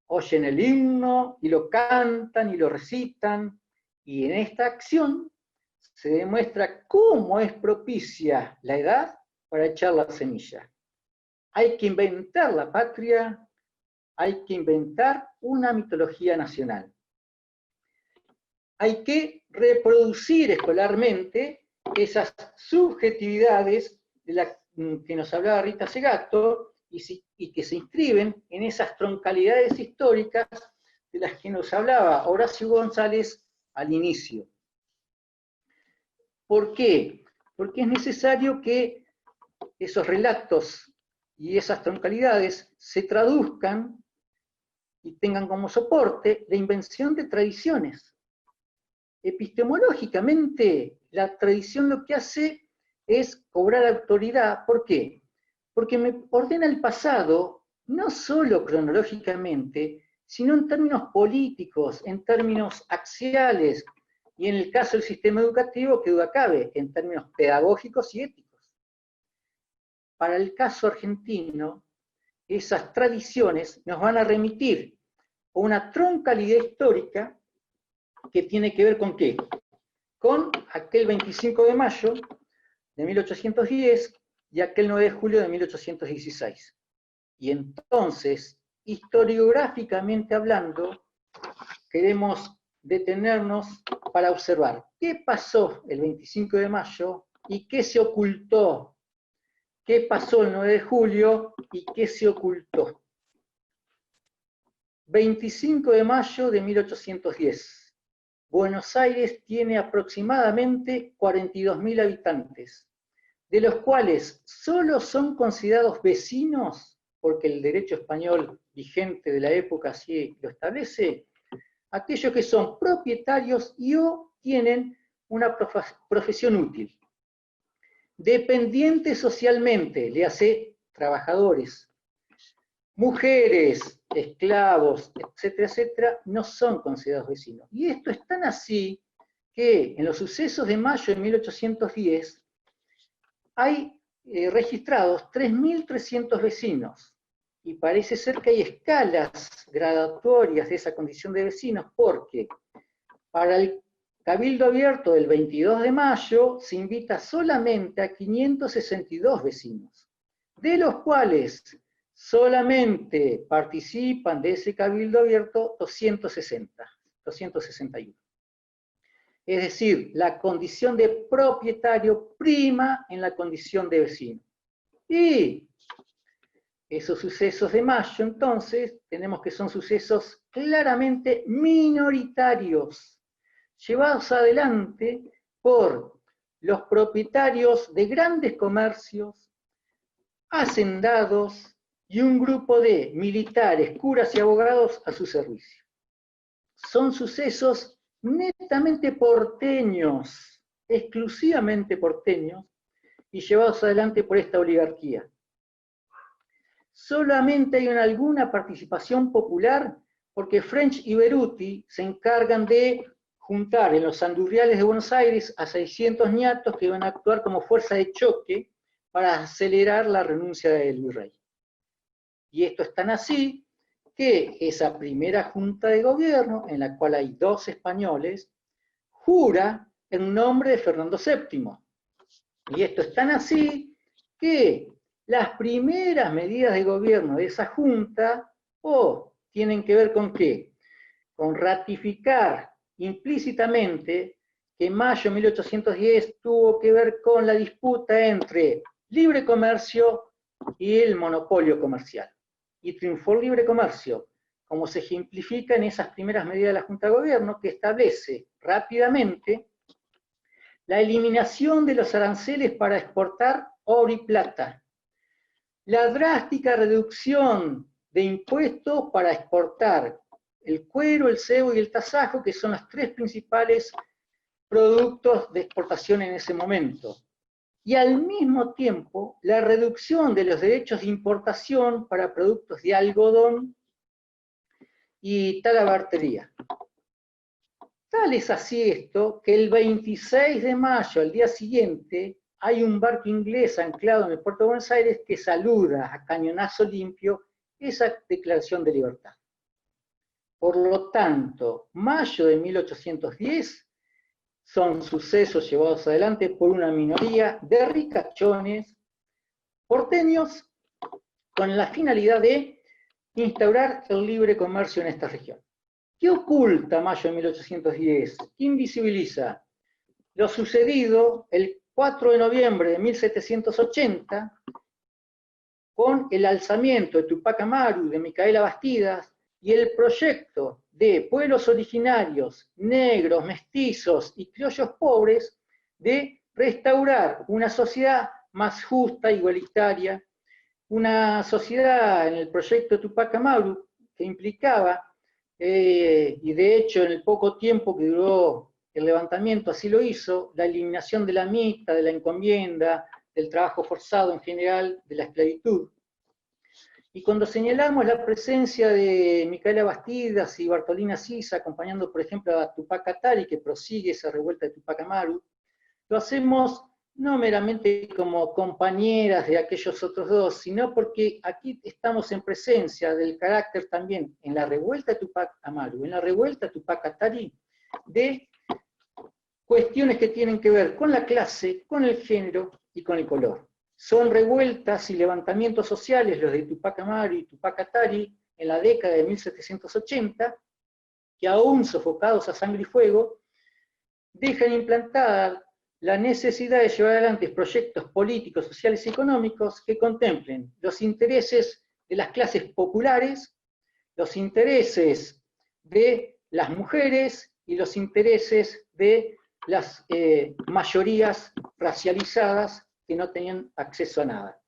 Oyen el himno y lo cantan y lo recitan, y en esta acción se demuestra cómo es propicia la edad para echar la semilla. Hay que inventar la patria, hay que inventar una mitología nacional. Hay que reproducir escolarmente esas subjetividades de las que nos hablaba Rita Segato y que se inscriben en esas troncalidades históricas de las que nos hablaba Horacio González al inicio. ¿Por qué? Porque es necesario que esos relatos y esas troncalidades se traduzcan y tengan como soporte la invención de tradiciones. Epistemológicamente, la tradición lo que hace es cobrar autoridad. ¿Por qué? Porque me ordena el pasado, no solo cronológicamente, sino en términos políticos, en términos axiales, y en el caso del sistema educativo, que duda cabe, en términos pedagógicos y éticos. Para el caso argentino, esas tradiciones nos van a remitir a una troncalidad histórica que tiene que ver con ¿qué? Con aquel 25 de mayo de 1810 y aquel 9 de julio de 1816. Y entonces, historiográficamente hablando, queremos detenernos para observar qué pasó el 25 de mayo y qué se ocultó, qué pasó el 9 de julio y qué se ocultó. 25 de mayo de 1810. Buenos Aires tiene aproximadamente 42.000 habitantes, de los cuales solo son considerados vecinos, porque el derecho español vigente de la época así lo establece, aquellos que son propietarios y o tienen una profesión útil. Dependientes socialmente, le hace trabajadores, mujeres, esclavos, etcétera, etcétera, no son considerados vecinos. Y esto es tan así que en los sucesos de mayo de 1810 hay registrados 3.300 vecinos. Y parece ser que hay escalas gradatorias de esa condición de vecinos, porque para el Cabildo Abierto del 22 de mayo se invita solamente a 562 vecinos, de los cuales solamente participan de ese Cabildo Abierto 261. Es decir, la condición de propietario prima en la condición de vecino. Y esos sucesos de mayo, entonces, tenemos que son sucesos claramente minoritarios, llevados adelante por los propietarios de grandes comercios, hacendados y un grupo de militares, curas y abogados a su servicio. Son sucesos netamente porteños, exclusivamente porteños, y llevados adelante por esta oligarquía. Solamente hay alguna participación popular porque French y Beruti se encargan de juntar en los andurriales de Buenos Aires a 600 ñatos que van a actuar como fuerza de choque para acelerar la renuncia del virrey. Y esto es tan así que esa primera junta de gobierno, en la cual hay 2 españoles, jura en nombre de Fernando VII. Y esto es tan así que las primeras medidas de gobierno de esa junta tienen que ver con ¿qué? Con ratificar implícitamente que mayo de 1810 tuvo que ver con la disputa entre libre comercio y el monopolio comercial. Y triunfó el libre comercio, como se ejemplifica en esas primeras medidas de la Junta de Gobierno, que establece rápidamente la eliminación de los aranceles para exportar oro y plata, la drástica reducción de impuestos para exportar el cuero, el cebo y el tasajo, que son los 3 principales productos de exportación en ese momento. Y al mismo tiempo, la reducción de los derechos de importación para productos de algodón y talabartería. Tal es así esto, que el 26 de mayo, al día siguiente, hay un barco inglés anclado en el puerto de Buenos Aires que saluda a cañonazo limpio esa declaración de libertad. Por lo tanto, mayo de 1810 son sucesos llevados adelante por una minoría de ricachones porteños con la finalidad de instaurar el libre comercio en esta región. ¿Qué oculta mayo de 1810? ¿Qué invisibiliza? Lo sucedido el 4 de noviembre de 1780 con el alzamiento de Tupac Amaru, de Micaela Bastidas, y el proyecto de pueblos originarios, negros, mestizos y criollos pobres de restaurar una sociedad más justa, igualitaria, una sociedad en el proyecto Tupac Amaru que implicaba, y de hecho en el poco tiempo que duró el levantamiento así lo hizo, la eliminación de la mixta, de la encomienda, del trabajo forzado en general, de la esclavitud. Y cuando señalamos la presencia de Micaela Bastidas y Bartolina Sisa, acompañando por ejemplo a Tupac Katari, que prosigue esa revuelta de Tupac Amaru, lo hacemos no meramente como compañeras de aquellos otros 2, sino porque aquí estamos en presencia del carácter también, en la revuelta de Tupac Amaru, en la revuelta de Tupac Katari, de cuestiones que tienen que ver con la clase, con el género y con el color. Son revueltas y levantamientos sociales los de Tupac Amaru y Tupac Katari en la década de 1780, que aún sofocados a sangre y fuego, dejan implantada la necesidad de llevar adelante proyectos políticos, sociales y económicos que contemplen los intereses de las clases populares, los intereses de las mujeres y los intereses de las mayorías racializadas que no tenían acceso a nada.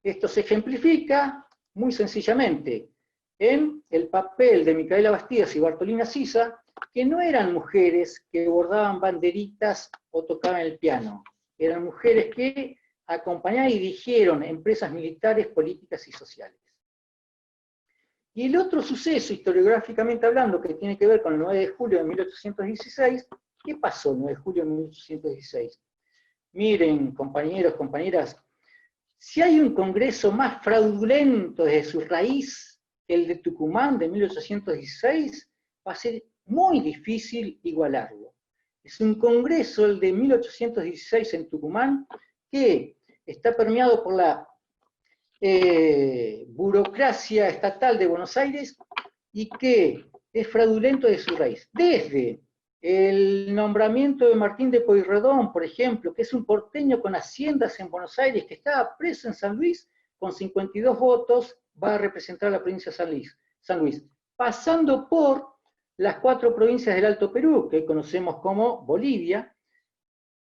Esto se ejemplifica muy sencillamente en el papel de Micaela Bastidas y Bartolina Sisa, que no eran mujeres que bordaban banderitas o tocaban el piano, eran mujeres que acompañaron y dirigieron empresas militares, políticas y sociales. Y el otro suceso, historiográficamente hablando, que tiene que ver con el 9 de julio de 1816, ¿qué pasó el 9 de julio de 1816? Miren, compañeros, compañeras, si hay un congreso más fraudulento desde su raíz que el de Tucumán de 1816, va a ser muy difícil igualarlo. Es un congreso, el de 1816 en Tucumán, que está permeado por la burocracia estatal de Buenos Aires y que es fraudulento de su raíz. Desde el nombramiento de Martín de Pueyrredón, por ejemplo, que es un porteño con haciendas en Buenos Aires, que estaba preso en San Luis, con 52 votos, va a representar a la provincia de San Luis, pasando por las 4 provincias del Alto Perú, que conocemos como Bolivia,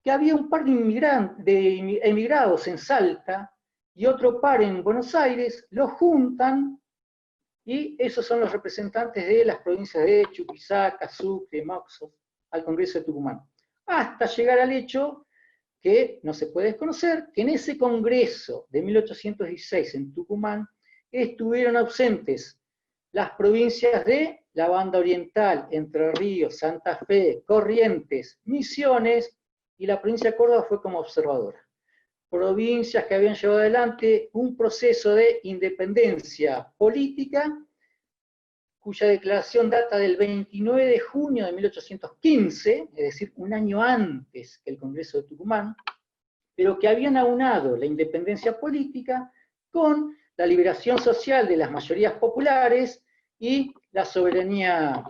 que había un par de emigrados en Salta, y otro par en Buenos Aires, los juntan, y esos son los representantes de las provincias de Chuquisaca, Sucre, Moxos, al Congreso de Tucumán. Hasta llegar al hecho que no se puede desconocer, que en ese congreso de 1816 en Tucumán estuvieron ausentes las provincias de la Banda Oriental, Entre Ríos, Santa Fe, Corrientes, Misiones, y la provincia de Córdoba fue como observadora. Provincias que habían llevado adelante un proceso de independencia política, cuya declaración data del 29 de junio de 1815, es decir, un año antes que el Congreso de Tucumán, pero que habían aunado la independencia política con la liberación social de las mayorías populares y la soberanía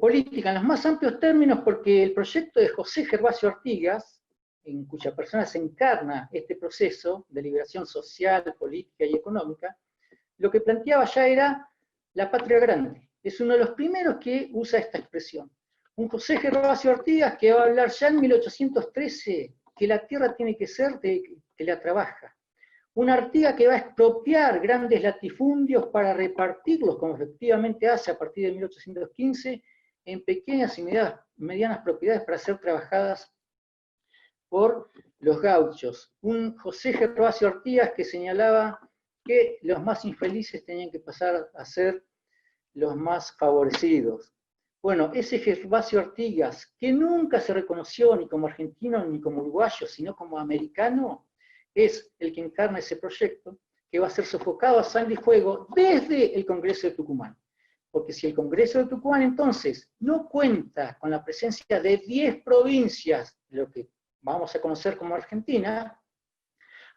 política en los más amplios términos, porque el proyecto de José Gervasio Artigas, en cuya persona se encarna este proceso de liberación social, política y económica, lo que planteaba ya era la patria grande. Es uno de los primeros que usa esta expresión. Un José Gervasio Artigas que va a hablar ya en 1813 que la tierra tiene que ser de que la trabaja. Una Artigas que va a expropiar grandes latifundios para repartirlos, como efectivamente hace a partir de 1815, en pequeñas y medianas propiedades para ser trabajadas por los gauchos. Un José Gervasio Artigas que señalaba que los más infelices tenían que pasar a ser los más favorecidos. Bueno, ese Gervasio Artigas, que nunca se reconoció ni como argentino ni como uruguayo, sino como americano, es el que encarna ese proyecto, que va a ser sofocado a sangre y fuego desde el Congreso de Tucumán. Porque si el Congreso de Tucumán entonces no cuenta con la presencia de 10 provincias, lo que vamos a conocer como Argentina,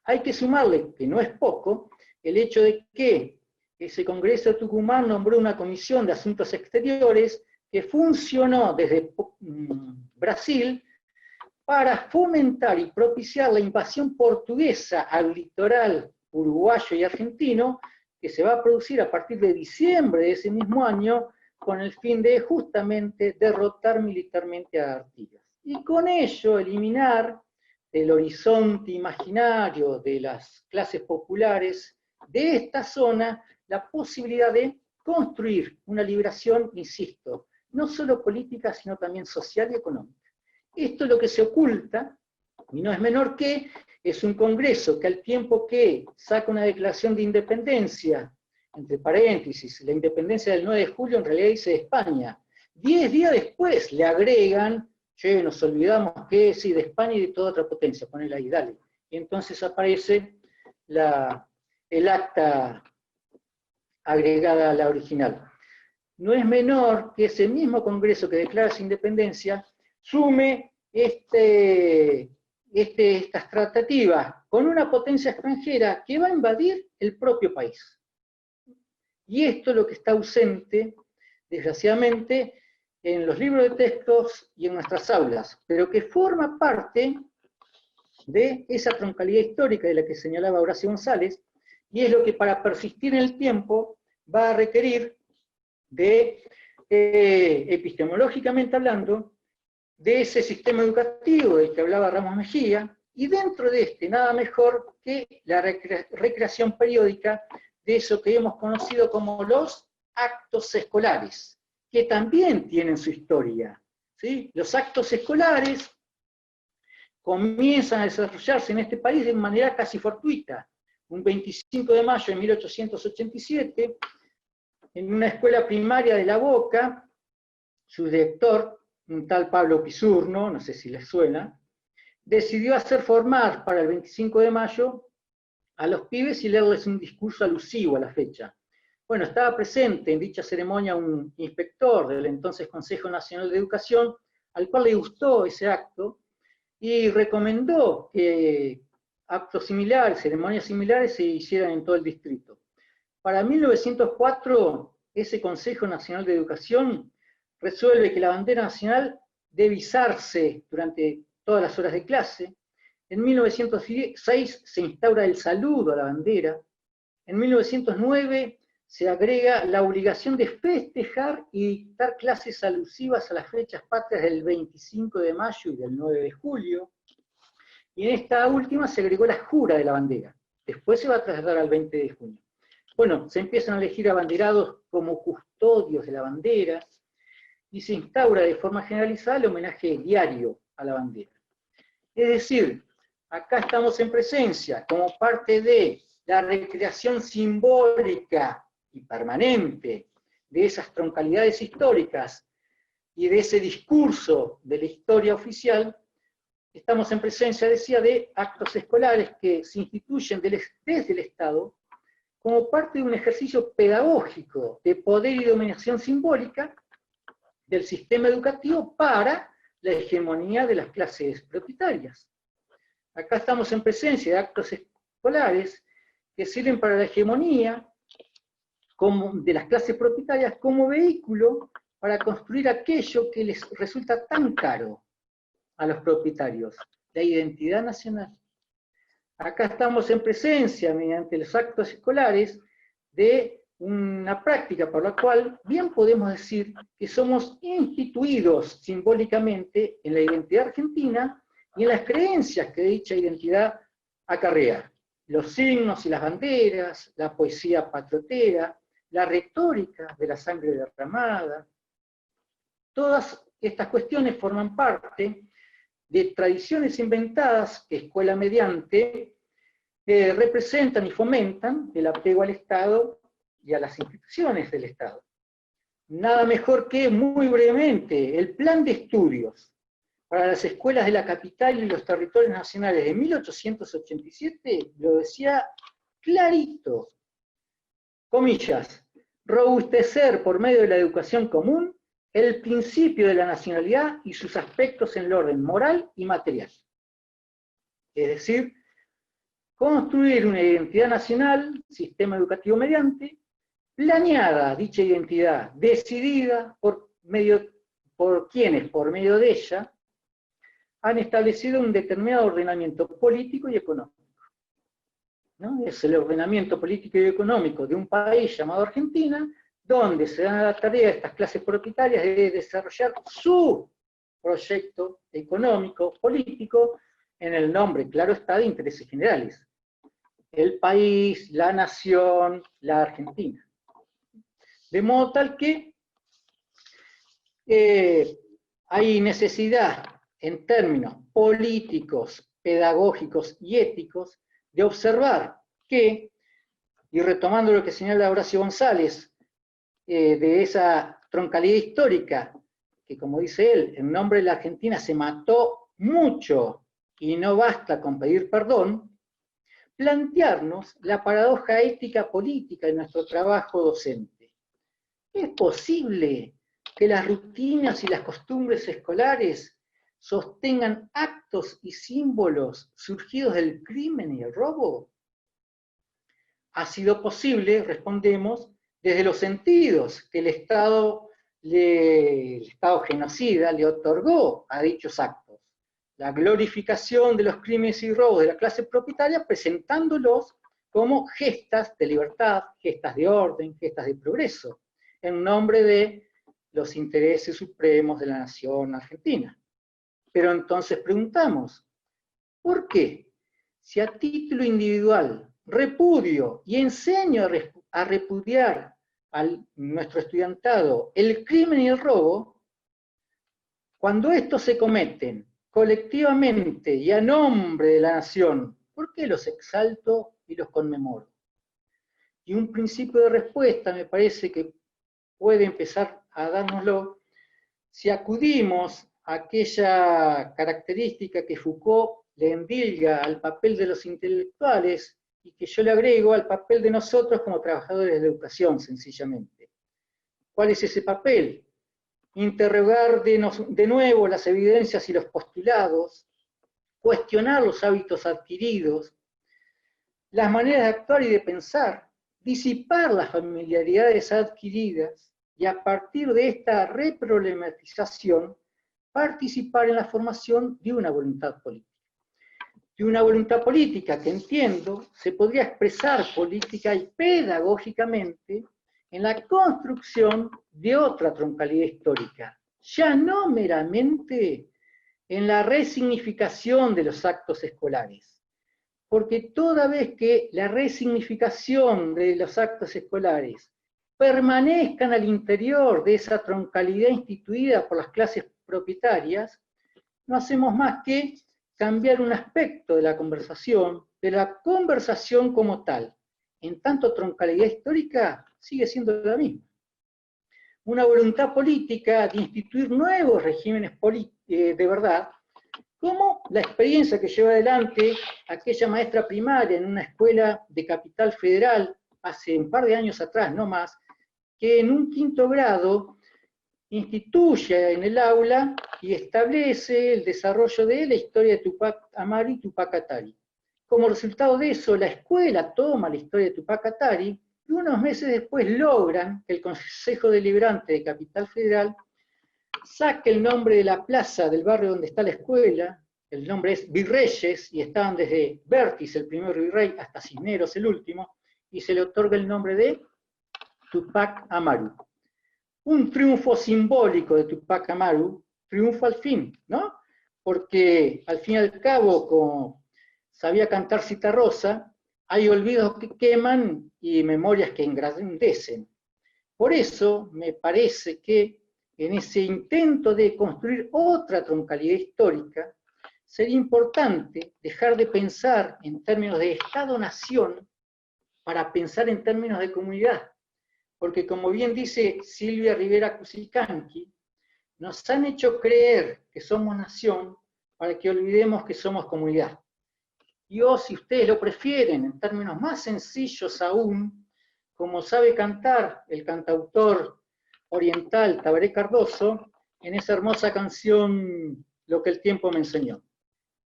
hay que sumarle, que no es poco, el hecho de que ese Congreso de Tucumán nombró una comisión de asuntos exteriores que funcionó desde Brasil para fomentar y propiciar la invasión portuguesa al litoral uruguayo y argentino, que se va a producir a partir de diciembre de ese mismo año, con el fin de justamente derrotar militarmente a Artigas. Y con ello eliminar del horizonte imaginario de las clases populares de esta zona la posibilidad de construir una liberación, insisto, no solo política, sino también social y económica. Esto es lo que se oculta, y no es menor que, es un congreso que al tiempo que saca una declaración de independencia, entre paréntesis, la independencia del 9 de julio en realidad dice de España, 10 días después le agregan, che, nos olvidamos que sí, de España y de toda otra potencia, ponela ahí, dale. Y entonces aparece el acta agregada a la original. No es menor que ese mismo congreso que declara su independencia sume estas tratativas con una potencia extranjera que va a invadir el propio país. Y esto es lo que está ausente, desgraciadamente, en los libros de textos y en nuestras aulas, pero que forma parte de esa troncalidad histórica de la que señalaba Horacio González, y es lo que para persistir en el tiempo va a requerir de, epistemológicamente hablando, de ese sistema educativo del que hablaba Ramos Mejía, y dentro de este nada mejor que la recreación periódica de eso que hemos conocido como los actos escolares, que también tienen su historia, ¿sí? Los actos escolares comienzan a desarrollarse en este país de manera casi fortuita. Un 25 de mayo de 1887, en una escuela primaria de La Boca, su director, un tal Pablo Pisurno, no sé si les suena, decidió hacer formar para el 25 de mayo a los pibes y leerles un discurso alusivo a la fecha. Bueno, estaba presente en dicha ceremonia un inspector del entonces Consejo Nacional de Educación, al cual le gustó ese acto, y recomendó que actos similares, ceremonias similares se hicieran en todo el distrito. Para 1904, ese Consejo Nacional de Educación resuelve que la bandera nacional debe izarse durante todas las horas de clase. En 1906 se instaura el saludo a la bandera. En 1909 se agrega la obligación de festejar y dictar clases alusivas a las fechas patrias del 25 de mayo y del 9 de julio. Y en esta última se agregó la jura de la bandera. Después se va a trasladar al 20 de junio. Bueno, se empiezan a elegir abanderados como custodios de la bandera y se instaura de forma generalizada el homenaje diario a la bandera. Es decir, acá estamos en presencia, como parte de la recreación simbólica y permanente de esas troncalidades históricas y de ese discurso de la historia oficial, estamos en presencia, decía, de actos escolares que se instituyen desde el Estado como parte de un ejercicio pedagógico de poder y dominación simbólica del sistema educativo para la hegemonía de las clases propietarias. Acá estamos en presencia de actos escolares que sirven para la hegemonía de las clases propietarias como vehículo para construir aquello que les resulta tan caro a los propietarios, la identidad nacional. Acá estamos en presencia, mediante los actos escolares, de una práctica por la cual bien podemos decir que somos instituidos simbólicamente en la identidad argentina y en las creencias que dicha identidad acarrea. Los signos y las banderas, la poesía patriotera, la retórica de la sangre derramada, todas estas cuestiones forman parte de tradiciones inventadas que escuela mediante representan y fomentan el apego al Estado y a las instituciones del Estado. Nada mejor que, muy brevemente, el plan de estudios para las escuelas de la capital y los territorios nacionales de 1887 lo decía clarito, comillas, robustecer por medio de la educación común el principio de la nacionalidad y sus aspectos en el orden moral y material. Es decir, construir una identidad nacional, sistema educativo mediante, planeada dicha identidad, decidida por quienes, por medio de ella, han establecido un determinado ordenamiento político y económico. ¿No? Es el ordenamiento político y económico de un país llamado Argentina, donde se da la tarea a estas clases propietarias de desarrollar su proyecto económico, político, en el nombre, claro está, de intereses generales. El país, la nación, la Argentina. De modo tal que hay necesidad, en términos políticos, pedagógicos y éticos, de observar que, y retomando lo que señala Horacio González, de esa troncalidad histórica, que como dice él, en nombre de la Argentina se mató mucho y no basta con pedir perdón, plantearnos la paradoja ética política de nuestro trabajo docente. ¿Es posible que las rutinas y las costumbres escolares sostengan actos y símbolos surgidos del crimen y el robo? Ha sido posible, respondemos, desde los sentidos que el Estado genocida le otorgó a dichos actos. La glorificación de los crímenes y robos de la clase propietaria, presentándolos como gestas de libertad, gestas de orden, gestas de progreso, en nombre de los intereses supremos de la nación argentina. Pero entonces preguntamos, ¿por qué? Si a título individual repudio y enseño a repudiar a nuestro estudiantado el crimen y el robo, cuando estos se cometen colectivamente y a nombre de la nación, ¿por qué los exalto y los conmemoro? Y un principio de respuesta me parece que puede empezar a dárnoslo si acudimos a aquella característica que Foucault le endilga al papel de los intelectuales y que yo le agrego al papel de nosotros como trabajadores de educación, sencillamente. ¿Cuál es ese papel? Interrogar de nuevo las evidencias y los postulados, cuestionar los hábitos adquiridos, las maneras de actuar y de pensar, disipar las familiaridades adquiridas y a partir de esta reproblematización participar en la formación de una voluntad política. De una voluntad política que entiendo se podría expresar política y pedagógicamente en la construcción de otra troncalidad histórica, ya no meramente en la resignificación de los actos escolares, porque toda vez que la resignificación de los actos escolares permanezcan al interior de esa troncalidad instituida por las clases propietarias, no hacemos más que cambiar un aspecto de la conversación como tal. En tanto, troncalidad histórica sigue siendo la misma. Una voluntad política de instituir nuevos regímenes de verdad, como la experiencia que lleva adelante aquella maestra primaria en una escuela de Capital Federal hace un par de años atrás, no más, que en un 5º grado instituye en el aula y establece el desarrollo de la historia de Tupac Amaru y Tupac Katari. Como resultado de eso, la escuela toma la historia de Tupac Katari y unos meses después logran que el Consejo Deliberante de Capital Federal saque el nombre de la plaza del barrio donde está la escuela, el nombre es Virreyes, y estaban desde Vértiz, el primer virrey, hasta Cisneros, el último, y se le otorga el nombre de Tupac Amaru. Un triunfo simbólico de Tupac Amaru, triunfo al fin, ¿no? Porque al fin y al cabo, como sabía cantar Citarrosa, hay olvidos que queman y memorias que engrandecen. Por eso me parece que en ese intento de construir otra troncalidad histórica, sería importante dejar de pensar en términos de Estado-nación para pensar en términos de comunidad. Porque como bien dice Silvia Rivera Cusicanqui, nos han hecho creer que somos nación para que olvidemos que somos comunidad. Y o si ustedes lo prefieren, en términos más sencillos aún, como sabe cantar el cantautor oriental Tabaré Cardoso, en esa hermosa canción Lo que el tiempo me enseñó.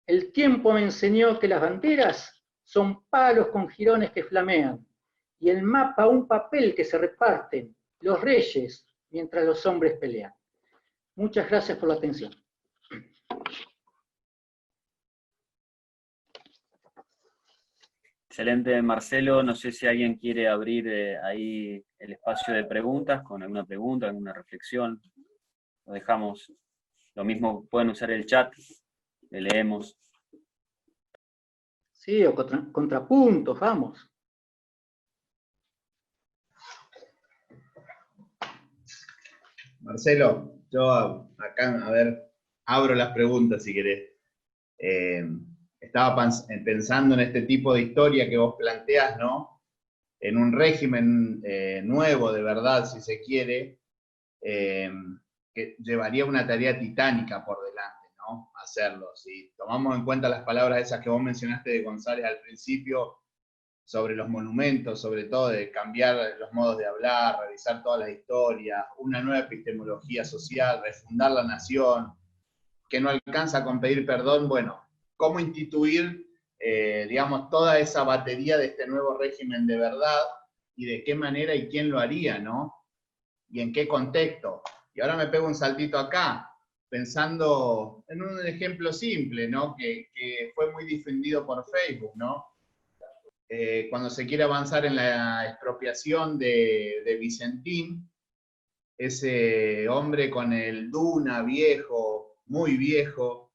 El tiempo me enseñó que las banderas son palos con jirones que flamean, y el mapa un papel que se reparten los reyes mientras los hombres pelean. Muchas gracias por la atención. Excelente, Marcelo. No sé si alguien quiere abrir ahí el espacio de preguntas, con alguna pregunta, alguna reflexión. Lo dejamos. Lo mismo pueden usar el chat, le leemos. Sí, o contrapuntos, vamos. Marcelo, yo acá, a ver, abro las preguntas si querés. Estaba pensando en este tipo de historia que vos planteás, ¿no? En un régimen nuevo, de verdad, si se quiere, que llevaría una tarea titánica por delante, ¿no? Hacerlo. Si tomamos en cuenta las palabras esas que vos mencionaste de González al principio, sobre los monumentos, sobre todo de cambiar los modos de hablar, revisar todas las historias, una nueva epistemología social, refundar la nación, que no alcanza con pedir perdón, bueno, cómo instituir, digamos, toda esa batería de este nuevo régimen de verdad, y de qué manera y quién lo haría, ¿no? Y en qué contexto. Y ahora me pego un saltito acá, pensando en un ejemplo simple, ¿no? Que fue muy difundido por Facebook, ¿no? Cuando se quiere avanzar en la expropiación de Vicentín, ese hombre con el Duna viejo, muy viejo,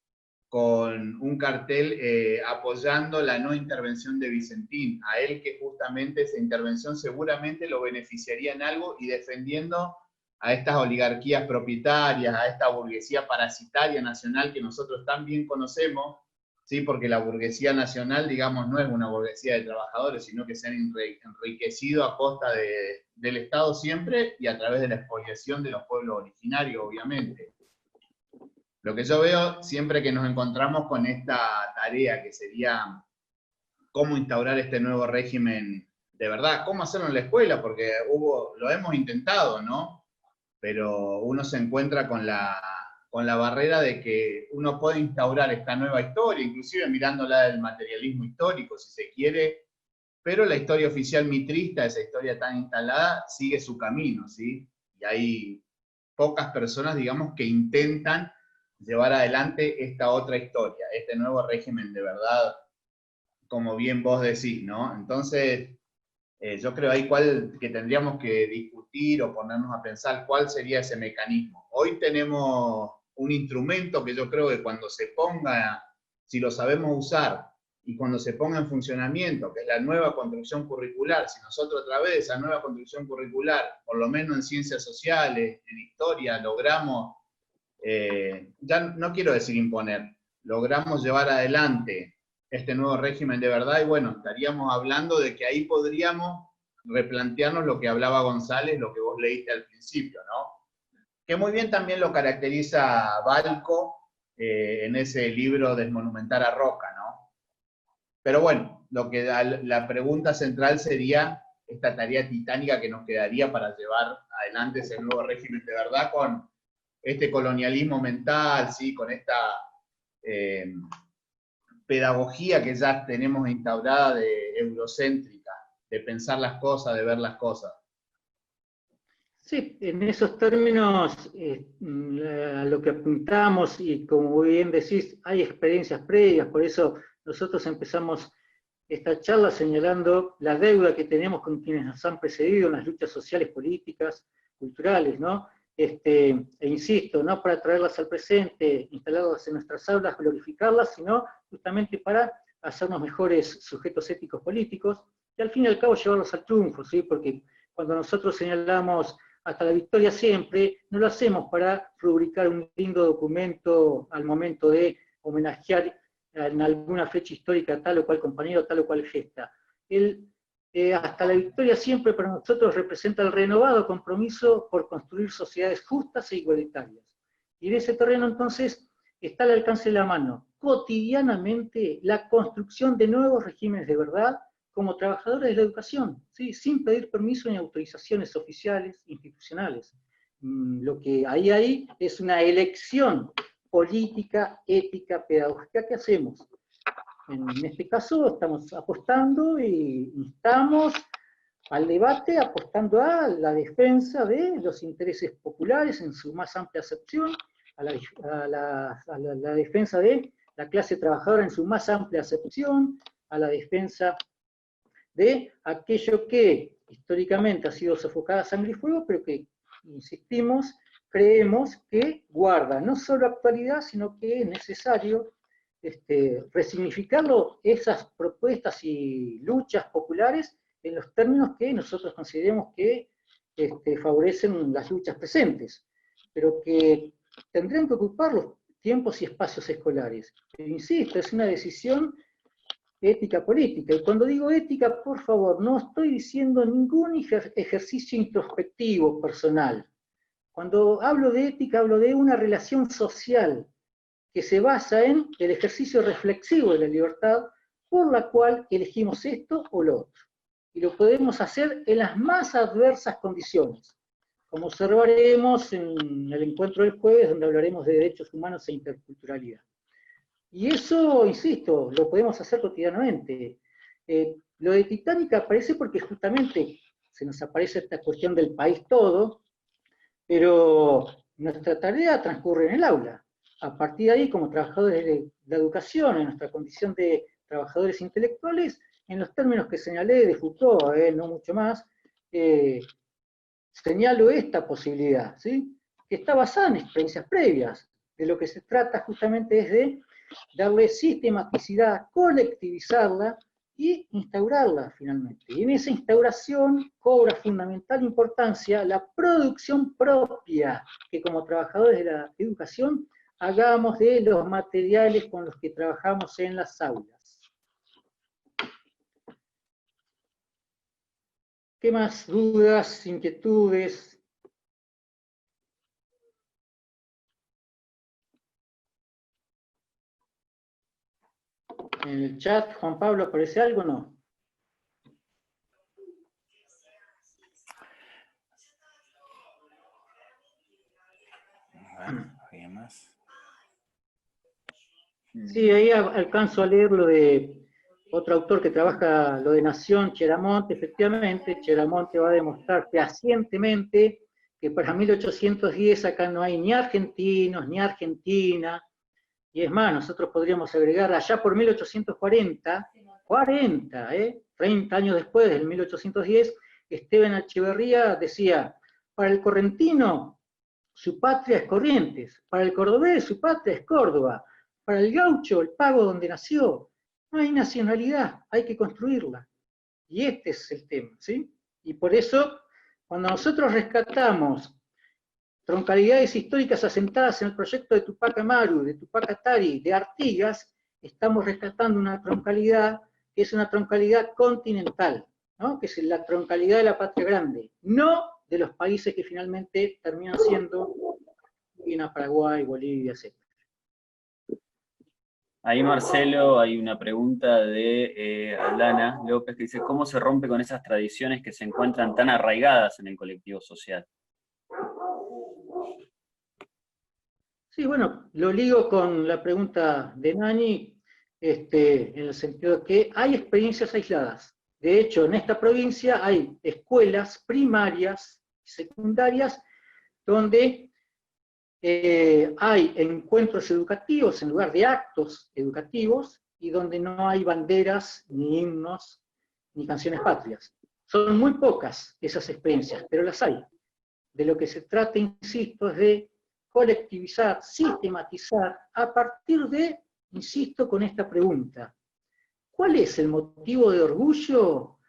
con un cartel apoyando la no intervención de Vicentín, a él que justamente esa intervención seguramente lo beneficiaría en algo, y defendiendo a estas oligarquías propietarias, a esta burguesía parasitaria nacional que nosotros tan bien conocemos, ¿sí? Porque la burguesía nacional, digamos, no es una burguesía de trabajadores, sino que se han enriquecido a costa del Estado siempre, y a través de la expoliación de los pueblos originarios, obviamente. Lo que yo veo siempre que nos encontramos con esta tarea, que sería cómo instaurar este nuevo régimen de verdad, cómo hacerlo en la escuela, porque lo hemos intentado, ¿no? Pero uno se encuentra con la barrera de que uno puede instaurar esta nueva historia, inclusive mirándola del materialismo histórico, si se quiere, pero la historia oficial mitrista, esa historia tan instalada, sigue su camino, ¿sí? Y hay pocas personas, digamos, que intentan llevar adelante esta otra historia, este nuevo régimen de verdad, como bien vos decís, ¿no? Entonces, yo creo ahí que tendríamos que discutir o ponernos a pensar cuál sería ese mecanismo. Hoy tenemos un instrumento que yo creo que cuando se ponga, si lo sabemos usar, y cuando se ponga en funcionamiento, que es la nueva construcción curricular, si nosotros a través de esa nueva construcción curricular, por lo menos en ciencias sociales, en historia, logramos, ya no quiero decir imponer, logramos llevar adelante este nuevo régimen de verdad, y bueno, estaríamos hablando de que ahí podríamos replantearnos lo que hablaba González, lo que vos leíste al principio, ¿no? Que muy bien también lo caracteriza Balco en ese libro Desmonumentar a Roca, ¿no? Pero bueno, la pregunta central sería esta tarea titánica que nos quedaría para llevar adelante ese nuevo régimen de verdad con este colonialismo mental, ¿sí? Con esta pedagogía que ya tenemos instaurada de eurocéntrica, de pensar las cosas, de ver las cosas. Sí, en esos términos, a lo que apuntamos, y como bien decís, hay experiencias previas, por eso nosotros empezamos esta charla señalando la deuda que tenemos con quienes nos han precedido en las luchas sociales, políticas, culturales, ¿no? E insisto, no para traerlas al presente, instalarlas en nuestras aulas, glorificarlas, sino justamente para hacernos mejores sujetos éticos políticos, y al fin y al cabo llevarlos al triunfo, ¿sí? Porque cuando nosotros señalamos hasta la victoria siempre, no lo hacemos para rubricar un lindo documento al momento de homenajear en alguna fecha histórica tal o cual compañero, tal o cual gesta. Hasta la victoria siempre para nosotros representa el renovado compromiso por construir sociedades justas e igualitarias. Y en ese terreno entonces está al alcance de la mano, cotidianamente, la construcción de nuevos regímenes de verdad como trabajadores de la educación, ¿sí? Sin pedir permiso ni autorizaciones oficiales, institucionales. Lo que hay es una elección política, ética, pedagógica que hacemos. En este caso estamos apostando y instamos al debate, apostando a la defensa de los intereses populares en su más amplia acepción, a la defensa de la clase trabajadora en su más amplia acepción, a la defensa de aquello que históricamente ha sido sofocada a sangre y fuego, pero que, insistimos, creemos que guarda no solo actualidad, sino que es necesario resignificarlo, esas propuestas y luchas populares, en los términos que nosotros consideremos que favorecen las luchas presentes, pero que tendrían que ocupar los tiempos y espacios escolares. Pero insisto, es una decisión ética política. Y cuando digo ética, por favor, no estoy diciendo ningún ejercicio introspectivo personal. Cuando hablo de ética, hablo de una relación social que se basa en el ejercicio reflexivo de la libertad, por la cual elegimos esto o lo otro. Y lo podemos hacer en las más adversas condiciones, como observaremos en el encuentro del jueves, donde hablaremos de derechos humanos e interculturalidad. Y eso, insisto, lo podemos hacer cotidianamente. Lo de Titanic aparece porque justamente se nos aparece esta cuestión del país todo, pero nuestra tarea transcurre en el aula. A partir de ahí, como trabajadores de la educación, en nuestra condición de trabajadores intelectuales, en los términos que señalé de Foucault, no mucho más, señalo esta posibilidad, ¿sí? Que está basada en experiencias previas. De lo que se trata justamente es de darle sistematicidad, colectivizarla y instaurarla finalmente. Y en esa instauración cobra fundamental importancia la producción propia, que como trabajadores de la educación hagamos de los materiales con los que trabajamos en las aulas. ¿Qué más dudas, inquietudes? En el chat, Juan Pablo, ¿aparece algo o no? ¿Alguien más? Sí, ahí alcanzo a leer lo de otro autor que trabaja lo de Nación, Cheramonte. Efectivamente, Cheramonte va a demostrar fehacientemente que para 1810 acá no hay ni argentinos, ni Argentina, y es más, nosotros podríamos agregar allá por 1840, 30 años después del 1810, Esteban Echeverría decía, para el correntino su patria es Corrientes, para el cordobés su patria es Córdoba, para el gaucho el pago donde nació, no hay nacionalidad, hay que construirla. Y este es el tema, ¿sí? Y por eso, cuando nosotros rescatamos troncalidades históricas asentadas en el proyecto de Tupac Amaru, de Tupac Katari, de Artigas, estamos rescatando una troncalidad que es una troncalidad continental, ¿no? Que es la troncalidad de la patria grande, no de los países que finalmente terminan siendo Argentina, Paraguay, Bolivia, etc. Ahí, Marcelo, hay una pregunta de Alana López que dice, ¿cómo se rompe con esas tradiciones que se encuentran tan arraigadas en el colectivo social? Sí, bueno, lo ligo con la pregunta de Nani, en el sentido de que hay experiencias aisladas. De hecho, en esta provincia hay escuelas primarias y secundarias donde hay encuentros educativos en lugar de actos educativos y donde no hay banderas, ni himnos, ni canciones patrias. Son muy pocas esas experiencias, pero las hay. De lo que se trata, insisto, es de colectivizar, sistematizar, a partir de, insisto, con esta pregunta. ¿Cuál es el motivo de orgullo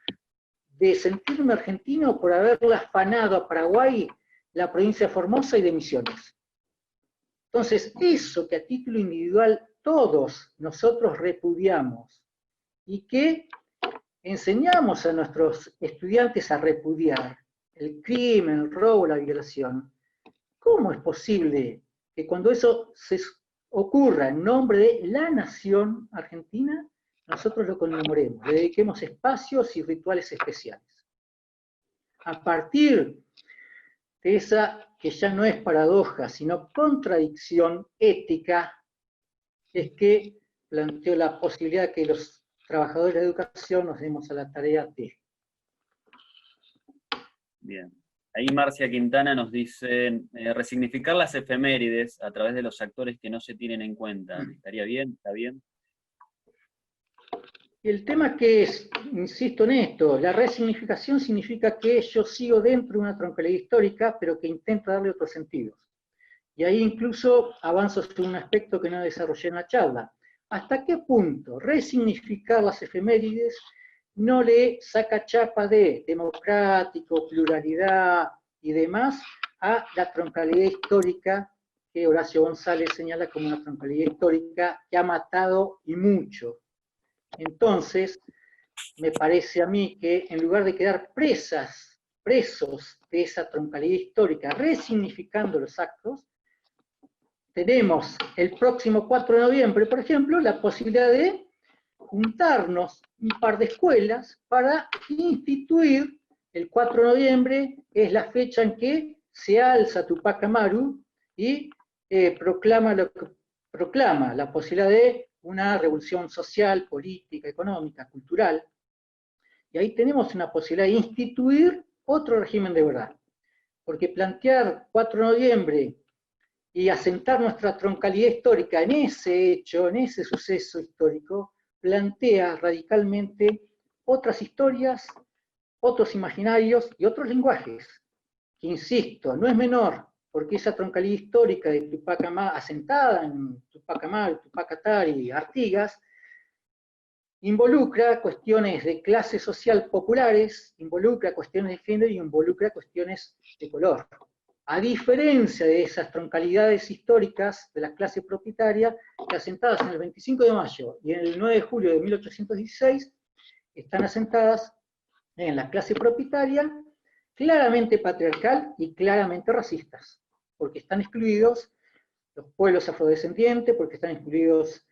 de sentirme argentino por haberle afanado a Paraguay la provincia de Formosa y de Misiones? Entonces, eso que a título individual todos nosotros repudiamos y que enseñamos a nuestros estudiantes a repudiar, el crimen, el robo, la violación, ¿cómo es posible que cuando eso se ocurra en nombre de la nación argentina, nosotros lo conmemoremos, le dediquemos espacios y rituales especiales? A partir de esa que ya no es paradoja, sino contradicción ética, es que planteo la posibilidad de que los trabajadores de educación nos demos a la tarea de... Bien. Ahí Marcia Quintana nos dice, resignificar las efemérides a través de los actores que no se tienen en cuenta. ¿Estaría bien? ¿Está bien? El tema que es, insisto en esto, la resignificación significa que yo sigo dentro de una troncalidad histórica, pero que intento darle otros sentidos. Y ahí incluso avanzo sobre un aspecto que no desarrollé en la charla. ¿Hasta qué punto resignificar las efemérides no le saca chapa de democrático, pluralidad y demás a la troncalidad histórica que Horacio González señala como una troncalidad histórica que ha matado y mucho? Entonces, me parece a mí que en lugar de quedar presos de esa troncalidad histórica, resignificando los actos, tenemos el próximo 4 de noviembre, por ejemplo, la posibilidad de juntarnos un par de escuelas para instituir el 4 de noviembre, es la fecha en que se alza Tupac Amaru y proclama la posibilidad de una revolución social, política, económica, cultural. Y ahí tenemos una posibilidad de instituir otro régimen de verdad. Porque plantear 4 de noviembre y asentar nuestra troncalidad histórica en ese hecho, en ese suceso histórico, plantea radicalmente otras historias, otros imaginarios y otros lenguajes, que insisto, no es menor, porque esa troncalidad histórica de Tupac Amaru, asentada en Tupac Amaru, Tupac Katari y Artigas, involucra cuestiones de clase social populares, involucra cuestiones de género y involucra cuestiones de color. A diferencia de esas troncalidades históricas de la clase propietaria, que asentadas en el 25 de mayo y en el 9 de julio de 1816, están asentadas en la clase propietaria, claramente patriarcal y claramente racistas, porque están excluidos los pueblos afrodescendientes, porque están excluidos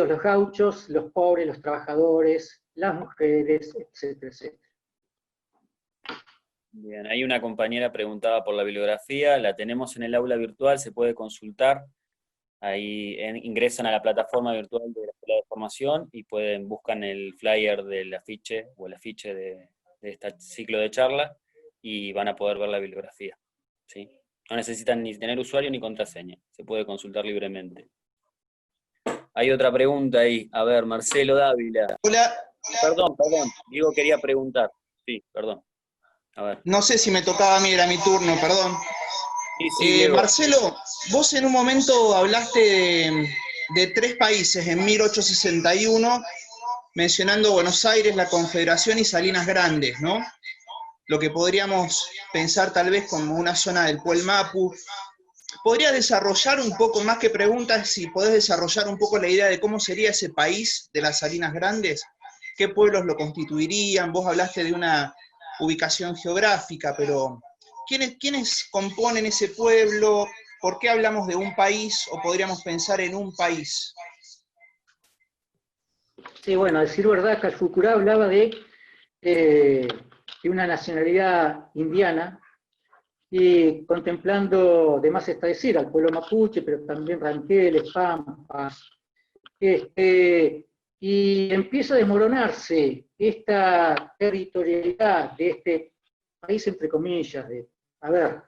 los gauchos, los pobres, los trabajadores, las mujeres, etcétera, etcétera. Bien, ahí una compañera preguntaba por la bibliografía, la tenemos en el aula virtual, se puede consultar, ahí ingresan a la plataforma virtual de la Escuela de Formación y buscan el flyer del afiche o el afiche de este ciclo de charla y van a poder ver la bibliografía, ¿sí? No necesitan ni tener usuario ni contraseña, se puede consultar libremente. Hay otra pregunta ahí, a ver, Marcelo Dávila. Hola. Perdón, Diego quería preguntar, sí, perdón. A ver. No sé si me tocaba a mí, era mi turno, perdón. Sí, Marcelo, vos en un momento hablaste de 3 países en 1861, mencionando Buenos Aires, la Confederación y Salinas Grandes, ¿no? lo que podríamos pensar tal vez como una zona del Puel Mapu. ¿Podría desarrollar un poco, más que preguntas, si podés desarrollar un poco la idea de cómo sería ese país de las Salinas Grandes? ¿Qué pueblos lo constituirían? Vos hablaste de una ubicación geográfica, pero ¿quiénes componen ese pueblo? ¿Por qué hablamos de un país o podríamos pensar en un país? Sí, bueno, a decir verdad, Calfucurá hablaba de una nacionalidad indiana, y contemplando, además está decir, al pueblo mapuche, pero también ranqueles, pampas, y empieza a desmoronarse esta territorialidad de este país, entre comillas, a ver,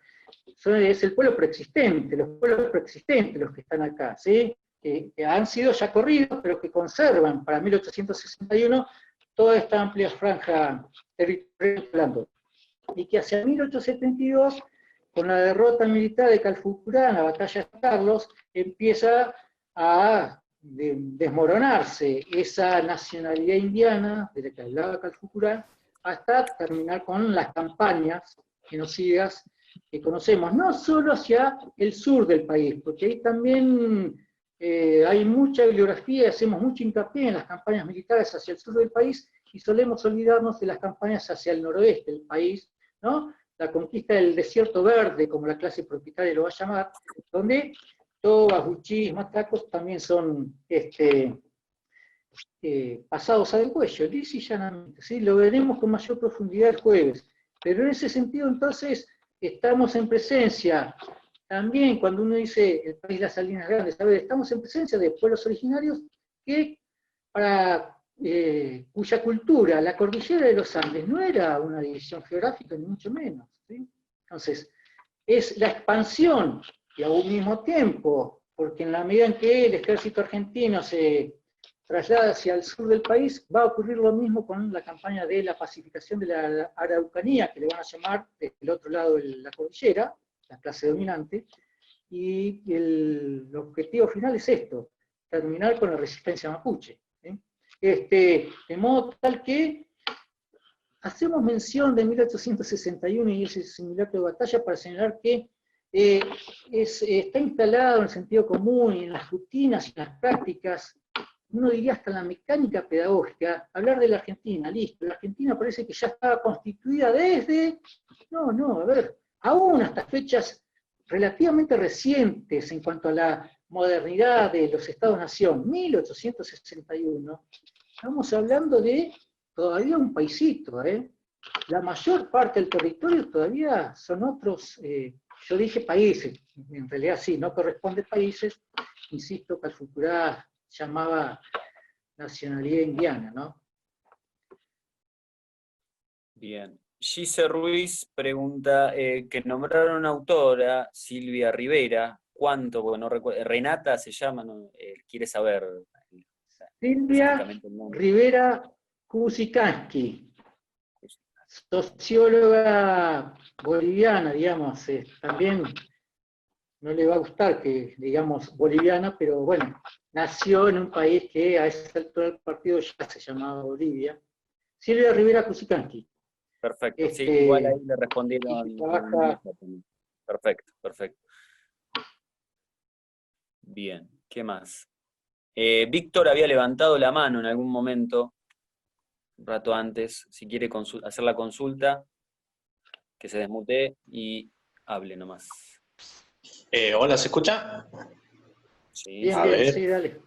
es el pueblo preexistente, los pueblos preexistentes los que están acá, ¿sí? Que han sido ya corridos, pero que conservan para 1861 toda esta amplia franja territorial, y que hacia 1872, con la derrota militar de Calfucurá en la batalla de Carlos, empieza a desmoronarse esa nacionalidad indiana de la que hablaba Calfucurá, hasta terminar con las campañas genocidas que conocemos, no solo hacia el sur del país, porque ahí también hay mucha bibliografía, hacemos mucho hincapié en las campañas militares hacia el sur del país, y solemos olvidarnos de las campañas hacia el noroeste del país, ¿no? La conquista del desierto verde, como la clase propietaria lo va a llamar, donde tobas, huchís, matacos también son pasados al cuello, lisa y llanamente, ¿sí? Lo veremos con mayor profundidad el jueves, pero en ese sentido entonces estamos en presencia, también cuando uno dice el país de las Salinas Grandes, a ver, estamos en presencia de pueblos originarios que cuya cultura, la cordillera de los Andes, no era una división geográfica, ni mucho menos, ¿sí? Entonces, es la expansión, y a un mismo tiempo, porque en la medida en que el ejército argentino se traslada hacia el sur del país, va a ocurrir lo mismo con la campaña de la pacificación de la Araucanía, que le van a llamar del otro lado de la cordillera, la clase dominante, y el objetivo final es esto, terminar con la resistencia mapuche, ¿sí? De modo tal que hacemos mención de 1861 y ese simulacro de batalla para señalar que está instalado en el sentido común y en las rutinas y en las prácticas, uno diría hasta en la mecánica pedagógica, hablar de la Argentina, listo, la Argentina parece que ya estaba constituida desde, a ver, aún hasta fechas relativamente recientes en cuanto a la modernidad de los Estados-Nación, 1861, estamos hablando de todavía un paisito, ¿eh? La mayor parte del territorio todavía son otros, yo dije países, en realidad sí, no corresponde países, insisto, Calfucurá llamaba nacionalidad indiana, ¿no? Bien. Gise Ruiz pregunta, que nombraron una autora, Silvia Rivera, ¿cuánto? Porque no recuerdo, Renata se llama, ¿no? Quiere saber. Silvia Rivera Kusikanski, socióloga boliviana, digamos, también no le va a gustar que digamos boliviana, pero bueno, nació en un país que a esa altura del partido ya se llamaba Bolivia. Silvia Rivera Kusikanski. Perfecto, sí, igual ahí le respondieron. Trabaja... Perfecto, perfecto. Bien, ¿qué más? Víctor había levantado la mano en algún momento, un rato antes, si quiere hacer la consulta, que se desmutee y hable nomás. Hola, ¿se escucha? Sí, bien, a bien, ver. Sí, dale.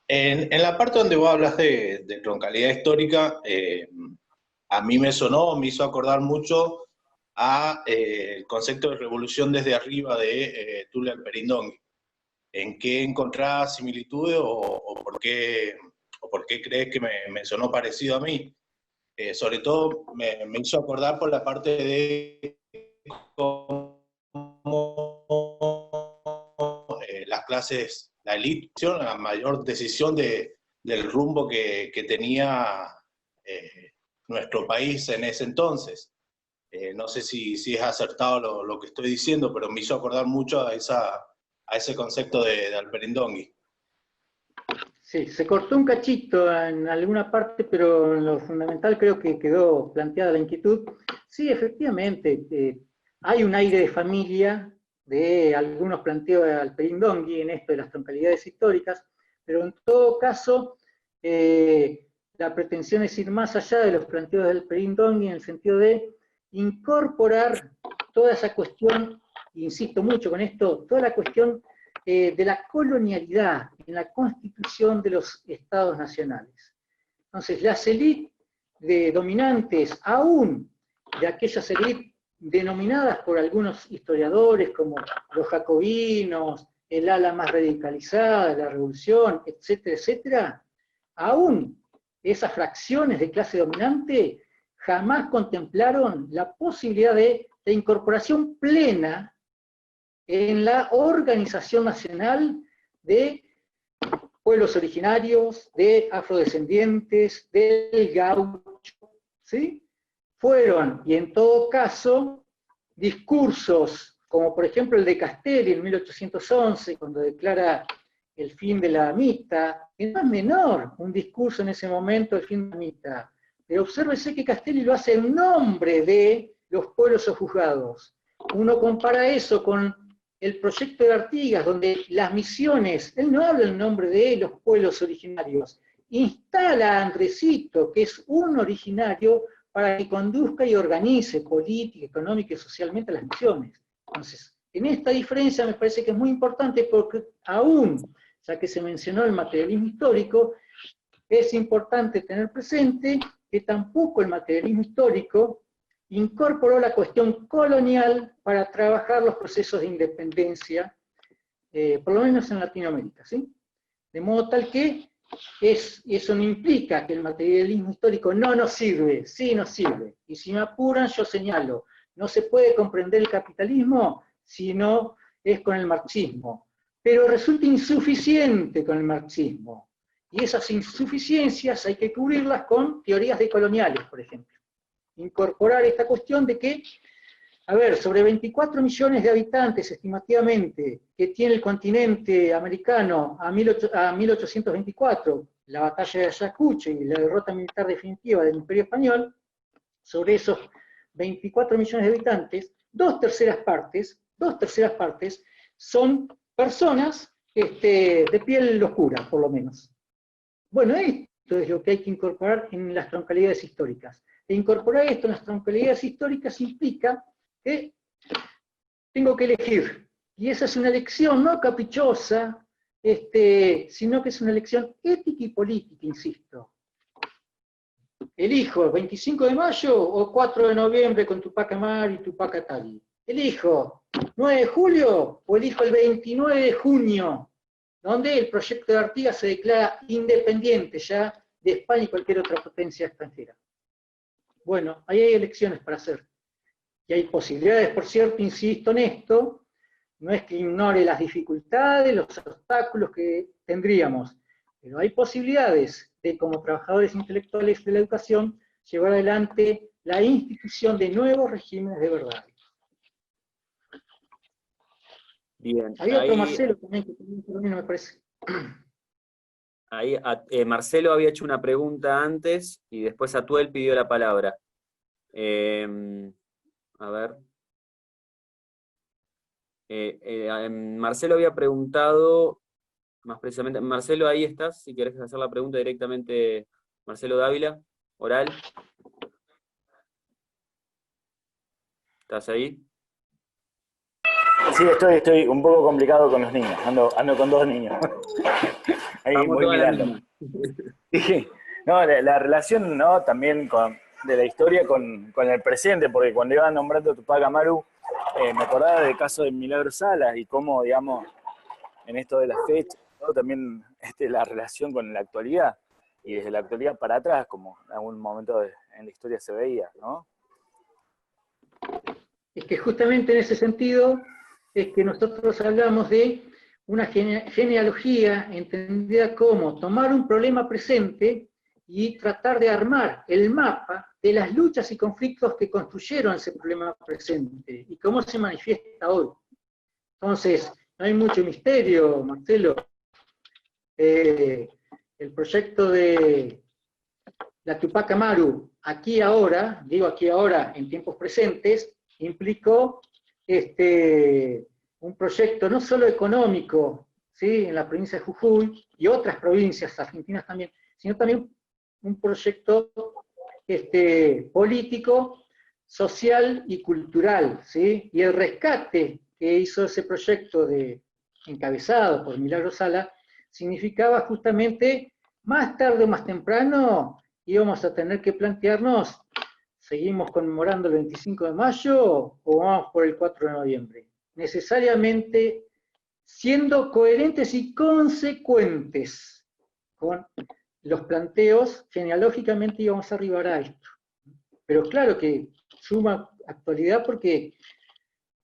En la parte donde vos hablas de troncalidad histórica, a mí me hizo acordar mucho a el concepto de revolución desde arriba de Tulio Alperindongui. ¿En qué encontrás similitudes o por qué crees que me sonó parecido a mí? Sobre todo me hizo acordar por la parte de cómo las clases, la élite, la mayor decisión del rumbo que tenía nuestro país en ese entonces. No sé si es acertado lo que estoy diciendo, pero me hizo acordar mucho a ese concepto de Alperindongui. Sí, se cortó un cachito en alguna parte, pero en lo fundamental creo que quedó planteada la inquietud. Sí, efectivamente, hay un aire de familia de algunos planteos de Alperín-Dongui en esto de las troncalidades históricas, pero en todo caso, la pretensión es ir más allá de los planteos de Alperín-Dongui en el sentido de incorporar toda esa cuestión, insisto mucho con esto, toda la cuestión de la colonialidad en la constitución de los estados nacionales. Entonces, las élites dominantes, aún de aquellas élites denominadas por algunos historiadores como los jacobinos, el ala más radicalizada de la revolución, etcétera, etcétera, aún esas fracciones de clase dominante jamás contemplaron la posibilidad de incorporación plena en la organización nacional de pueblos originarios, de afrodescendientes, del gaucho, ¿sí? Fueron, y en todo caso, discursos, como por ejemplo el de Castelli en 1811, cuando declara el fin de la amita, que no es menor un discurso en ese momento, el fin de la amita. Pero obsérvese que Castelli lo hace en nombre de los pueblos sojuzgados. Uno compara eso con el proyecto de Artigas, donde las misiones, él no habla en nombre de los pueblos originarios, instala a Andresito, que es un originario, para que conduzca y organice política, económica y socialmente las misiones. Entonces, en esta diferencia me parece que es muy importante porque aún, ya que se mencionó el materialismo histórico, es importante tener presente que tampoco el materialismo histórico incorporó la cuestión colonial para trabajar los procesos de independencia, por lo menos en Latinoamérica, ¿sí? De modo tal que eso no implica que el materialismo histórico no nos sirve, sí nos sirve. Y si me apuran, yo señalo, no se puede comprender el capitalismo si no es con el marxismo. Pero resulta insuficiente con el marxismo. Y esas insuficiencias hay que cubrirlas con teorías decoloniales, por ejemplo. Incorporar esta cuestión de que, a ver, sobre 24 millones de habitantes estimativamente que tiene el continente americano a 1824, la batalla de Ayacucho y la derrota militar definitiva del Imperio Español, sobre esos 24 millones de habitantes, dos terceras partes son personas de piel oscura, por lo menos. Bueno, esto es lo que hay que incorporar en las troncalidades históricas. E incorporar esto en las troncalidades históricas implica que tengo que elegir. Y esa es una elección no caprichosa, sino que es una elección ética y política, insisto. Elijo 25 de mayo o 4 de noviembre con Tupac Amaru y Tupac Atari. Elijo 9 de julio o elijo el 29 de junio, donde el proyecto de Artigas se declara independiente ya de España y cualquier otra potencia extranjera. Bueno, ahí hay elecciones para hacer. Y hay posibilidades, por cierto, insisto en esto, no es que ignore las dificultades, los obstáculos que tendríamos, pero hay posibilidades de, como trabajadores intelectuales de la educación, llevar adelante la institución de nuevos regímenes de verdad. Bien. Había otro Marcelo también que también me parece. Ahí, Marcelo había hecho una pregunta antes y después Atuel pidió la palabra. A ver. Marcelo había preguntado, más precisamente, Marcelo, ahí estás, si querés hacer la pregunta directamente, Marcelo Dávila, oral. ¿Estás ahí? Sí, estoy un poco complicado con los niños, ando con 2 niños. Ahí voy mirando. Sí, no, la relación, ¿no?, también de la historia con el presente, porque cuando iba nombrando a Tupac Amaru, me acordaba del caso de Milagro Salas y cómo, digamos, en esto de las fechas, ¿no?, también la relación con la actualidad, y desde la actualidad para atrás, como en algún momento en la historia se veía, ¿no? Es que justamente en ese sentido es que nosotros hablamos de una genealogía entendida como tomar un problema presente y tratar de armar el mapa de las luchas y conflictos que construyeron ese problema presente y cómo se manifiesta hoy. Entonces, no hay mucho misterio, Marcelo. El proyecto de la Tupac Amaru, aquí ahora, digo aquí ahora, en tiempos presentes, implicó un proyecto no solo económico, ¿sí?, en la provincia de Jujuy y otras provincias argentinas también, sino también un proyecto político, social y cultural, ¿sí? Y el rescate que hizo ese proyecto encabezado por Milagro Sala significaba justamente, más tarde o más temprano, íbamos a tener que plantearnos, ¿seguimos conmemorando el 25 de mayo o vamos por el 4 de noviembre? Necesariamente siendo coherentes y consecuentes con los planteos, genealógicamente íbamos a arribar a esto. Pero claro que suma actualidad porque,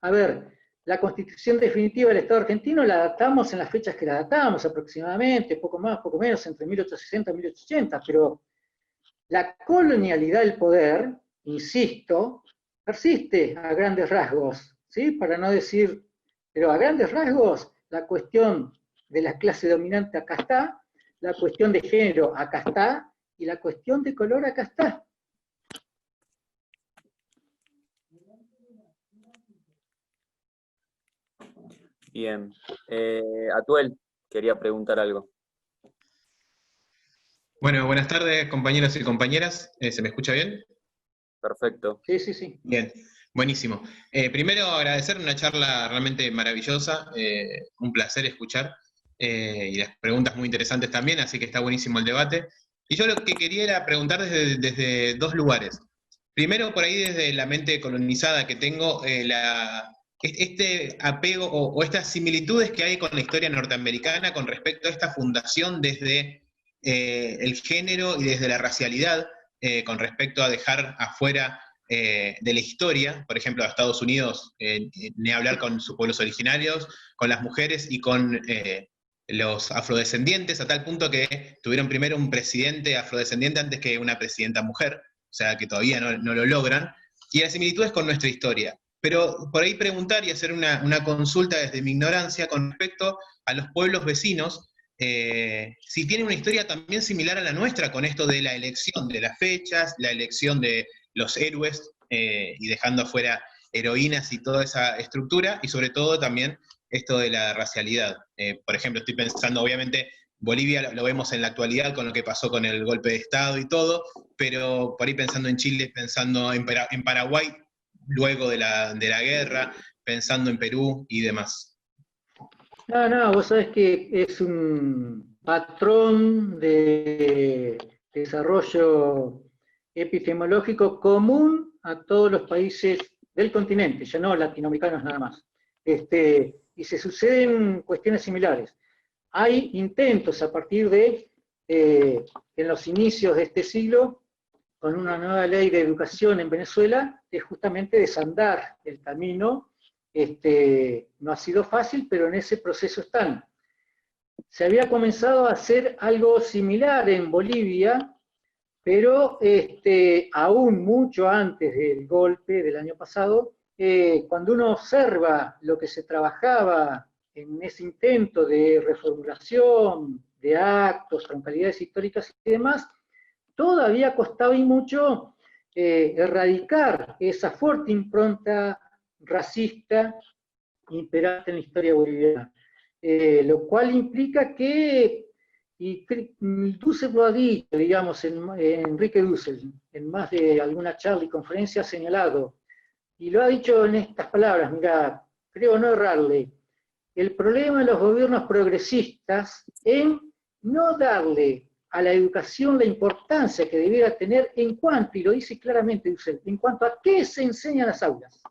a ver, la constitución definitiva del Estado argentino la datamos en las fechas que la datamos aproximadamente, poco más, poco menos, entre 1860 y 1880, pero la colonialidad del poder, insisto, persiste a grandes rasgos, ¿sí? Para no decir, pero a grandes rasgos, la cuestión de la clase dominante acá está, la cuestión de género acá está, y la cuestión de color acá está. Bien. Atuel quería preguntar algo. Bueno, buenas tardes, compañeros y compañeras. ¿Se me escucha bien? Perfecto. Sí, sí, sí. Bien, buenísimo. Primero agradecer una charla realmente maravillosa, un placer escuchar, y las preguntas muy interesantes también, así que está buenísimo el debate. Y yo lo que quería era preguntar desde dos lugares. Primero, por ahí desde la mente colonizada que tengo, este apego o estas similitudes que hay con la historia norteamericana con respecto a esta fundación desde el género y desde la racialidad, con respecto a dejar afuera de la historia, por ejemplo, a Estados Unidos, ni hablar con sus pueblos originarios, con las mujeres y con los afrodescendientes, a tal punto que tuvieron primero un presidente afrodescendiente antes que una presidenta mujer, o sea que todavía no lo logran, y las similitudes con nuestra historia. Pero por ahí preguntar y hacer una consulta desde mi ignorancia con respecto a los pueblos vecinos, si tienen una historia también similar a la nuestra con esto de la elección de las fechas, la elección de los héroes, y dejando afuera heroínas y toda esa estructura, y sobre todo también esto de la racialidad. Por ejemplo, estoy pensando, obviamente, Bolivia lo vemos en la actualidad con lo que pasó con el golpe de Estado y todo, pero por ahí pensando en Chile, pensando en Paraguay, luego de la guerra, pensando en Perú y demás. No, vos sabés que es un patrón de desarrollo epistemológico común a todos los países del continente, ya no latinoamericanos nada más. Y se suceden cuestiones similares. Hay intentos a partir de, en los inicios de este siglo, con una nueva ley de educación en Venezuela, es justamente desandar el camino. No ha sido fácil, pero en ese proceso están. Se había comenzado a hacer algo similar en Bolivia, pero aún mucho antes del golpe del año pasado, cuando uno observa lo que se trabajaba en ese intento de reformulación de actos, troncalidades históricas y demás, todavía costaba y mucho erradicar esa fuerte impronta racista imperante en la historia boliviana. Lo cual implica que, y Dussel lo ha dicho, digamos, Enrique Dussel, en más de alguna charla y conferencia ha señalado, y lo ha dicho en estas palabras, mira, creo no errarle, el problema de los gobiernos progresistas en no darle a la educación la importancia que debiera tener en cuanto, y lo dice claramente Dussel, en cuanto a qué se enseña en las aulas.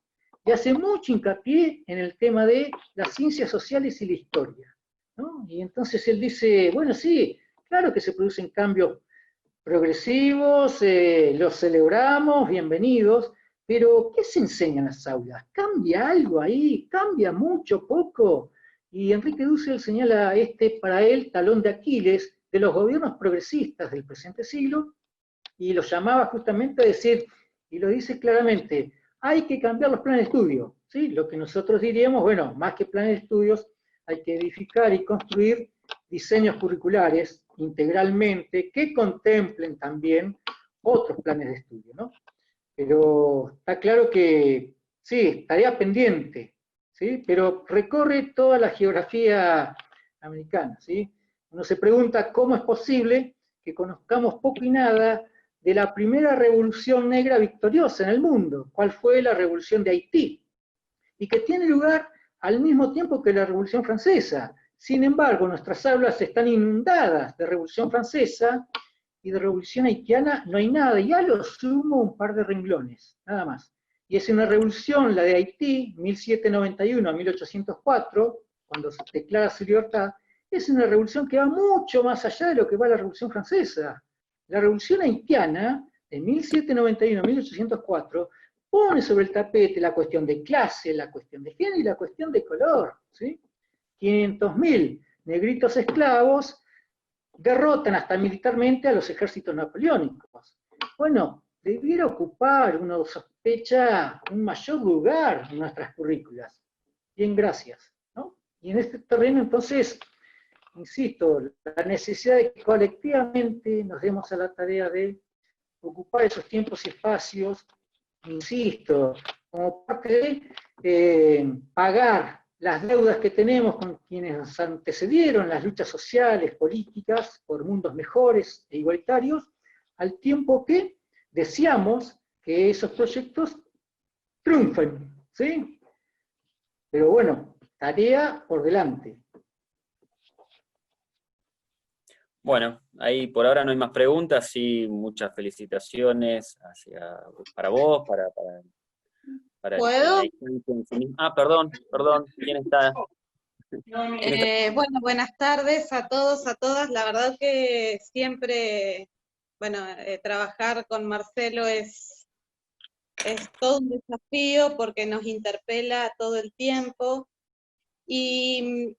Y hace mucho hincapié en el tema de las ciencias sociales y la historia, ¿no? Y entonces él dice, bueno, sí, claro que se producen cambios progresivos, los celebramos, bienvenidos, pero ¿qué se enseña en las aulas? ¿Cambia algo ahí? ¿Cambia mucho, poco? Y Enrique Dussel señala para él, talón de Aquiles de los gobiernos progresistas del presente siglo, y lo llamaba justamente a decir, y lo dice claramente, hay que cambiar los planes de estudio, ¿sí? Lo que nosotros diríamos, bueno, más que planes de estudios, hay que edificar y construir diseños curriculares integralmente que contemplen también otros planes de estudio, ¿no? Pero está claro que, sí, tarea pendiente, ¿sí? Pero recorre toda la geografía americana, ¿sí? Uno se pregunta cómo es posible que conozcamos poco y nada de la primera revolución negra victoriosa en el mundo, cuál fue la revolución de Haití, y que tiene lugar al mismo tiempo que la Revolución Francesa. Sin embargo, nuestras aulas están inundadas de Revolución Francesa y de Revolución Haitiana no hay nada, y a lo sumo un par de renglones, nada más. Y es una revolución, la de Haití, 1791 a 1804, cuando se declara su libertad, es una revolución que va mucho más allá de lo que va la Revolución Francesa. La Revolución Haitiana, de 1791 a 1804, pone sobre el tapete la cuestión de clase, la cuestión de género y la cuestión de color, ¿sí? 500.000 negritos esclavos derrotan hasta militarmente a los ejércitos napoleónicos. Bueno, debiera ocupar, uno sospecha, un mayor lugar en nuestras currículas. Bien, gracias, ¿no? Y en este terreno, entonces, insisto, la necesidad de que colectivamente nos demos a la tarea de ocupar esos tiempos y espacios, insisto, como parte de pagar las deudas que tenemos con quienes nos antecedieron las luchas sociales, políticas, por mundos mejores e igualitarios, al tiempo que deseamos que esos proyectos triunfen, ¿sí? Pero bueno, tarea por delante. Bueno, ahí por ahora no hay más preguntas, sí, muchas felicitaciones para vos, para ¿Puedo? Perdón, ¿quién está? Bueno, buenas tardes a todos, a todas. La verdad que siempre, bueno, trabajar con Marcelo es todo un desafío porque nos interpela todo el tiempo. Y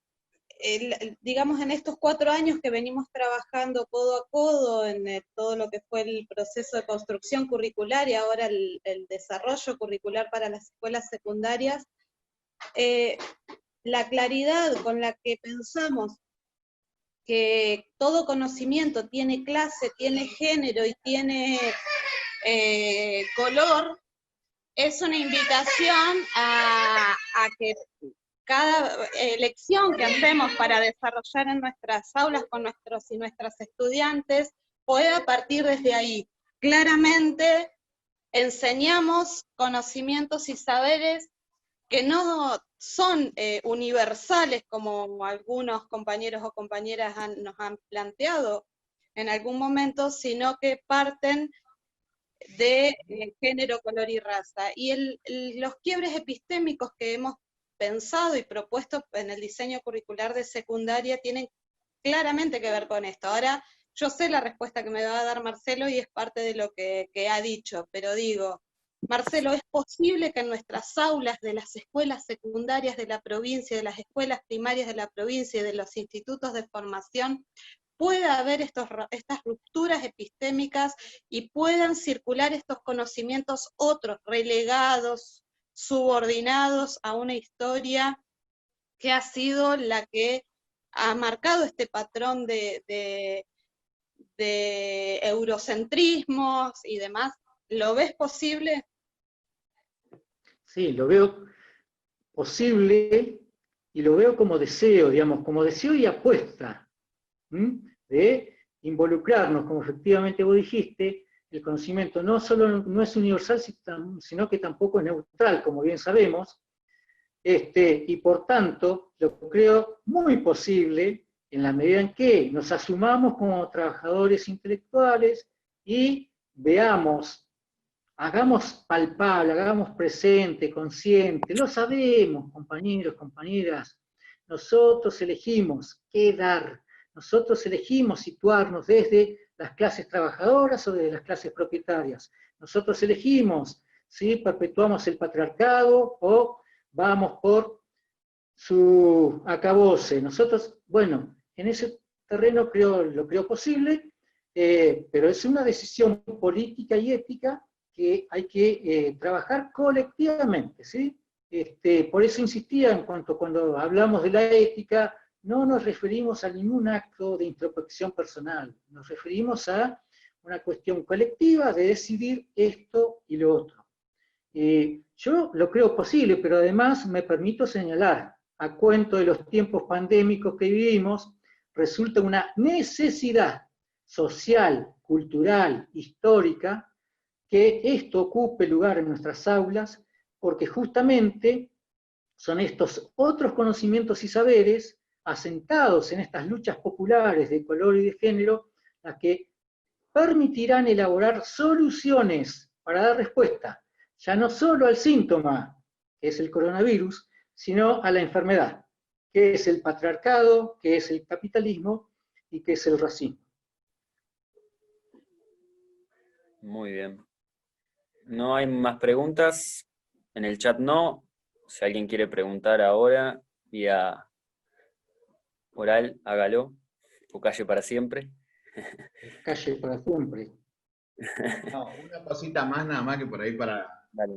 digamos, en estos 4 años que venimos trabajando codo a codo en todo lo que fue el proceso de construcción curricular y ahora el desarrollo curricular para las escuelas secundarias, la claridad con la que pensamos que todo conocimiento tiene clase, tiene género y tiene color, es una invitación a que cada lección que hacemos para desarrollar en nuestras aulas con nuestros y nuestras estudiantes pueda partir desde ahí. Claramente enseñamos conocimientos y saberes que no son universales como algunos compañeros o compañeras nos han planteado en algún momento, sino que parten de género, color y raza. Y los quiebres epistémicos que hemos pensado y propuesto en el diseño curricular de secundaria tienen claramente que ver con esto. Ahora, yo sé la respuesta que me va a dar Marcelo y es parte de lo que ha dicho, pero digo, Marcelo, ¿es posible que en nuestras aulas de las escuelas secundarias de la provincia, de las escuelas primarias de la provincia y de los institutos de formación pueda haber estas rupturas epistémicas y puedan circular estos conocimientos otros, relegados, subordinados a una historia que ha sido la que ha marcado este patrón de eurocentrismos y demás? ¿Lo ves posible? Sí, lo veo posible y lo veo como deseo, digamos, como deseo y apuesta, de involucrarnos, como efectivamente vos dijiste. El conocimiento no solo no es universal, sino que tampoco es neutral, como bien sabemos, y por tanto lo creo muy posible en la medida en que nos asumamos como trabajadores intelectuales y veamos, hagamos palpable, hagamos presente, consciente, lo sabemos, compañeros, compañeras, nosotros elegimos qué dar, nosotros elegimos situarnos desde las clases trabajadoras o desde las clases propietarias, nosotros elegimos si perpetuamos el patriarcado o vamos por su acabose. Nosotros, bueno, en ese terreno lo creo posible, pero es una decisión política y ética que hay que trabajar colectivamente, ¿sí? Por eso insistía en cuanto cuando hablamos de la ética, no nos referimos a ningún acto de introspección personal, nos referimos a una cuestión colectiva de decidir esto y lo otro. Yo lo creo posible, pero además me permito señalar, a cuento de los tiempos pandémicos que vivimos, resulta una necesidad social, cultural, histórica, que esto ocupe lugar en nuestras aulas, porque justamente son estos otros conocimientos y saberes asentados en estas luchas populares de color y de género, las que permitirán elaborar soluciones para dar respuesta, ya no solo al síntoma, que es el coronavirus, sino a la enfermedad, que es el patriarcado, que es el capitalismo y que es el racismo. Muy bien. ¿No hay más preguntas? En el chat no. Si alguien quiere preguntar ahora, vía oral, hágalo. O calle para siempre. Calle para siempre. No, una cosita más nada más que por ahí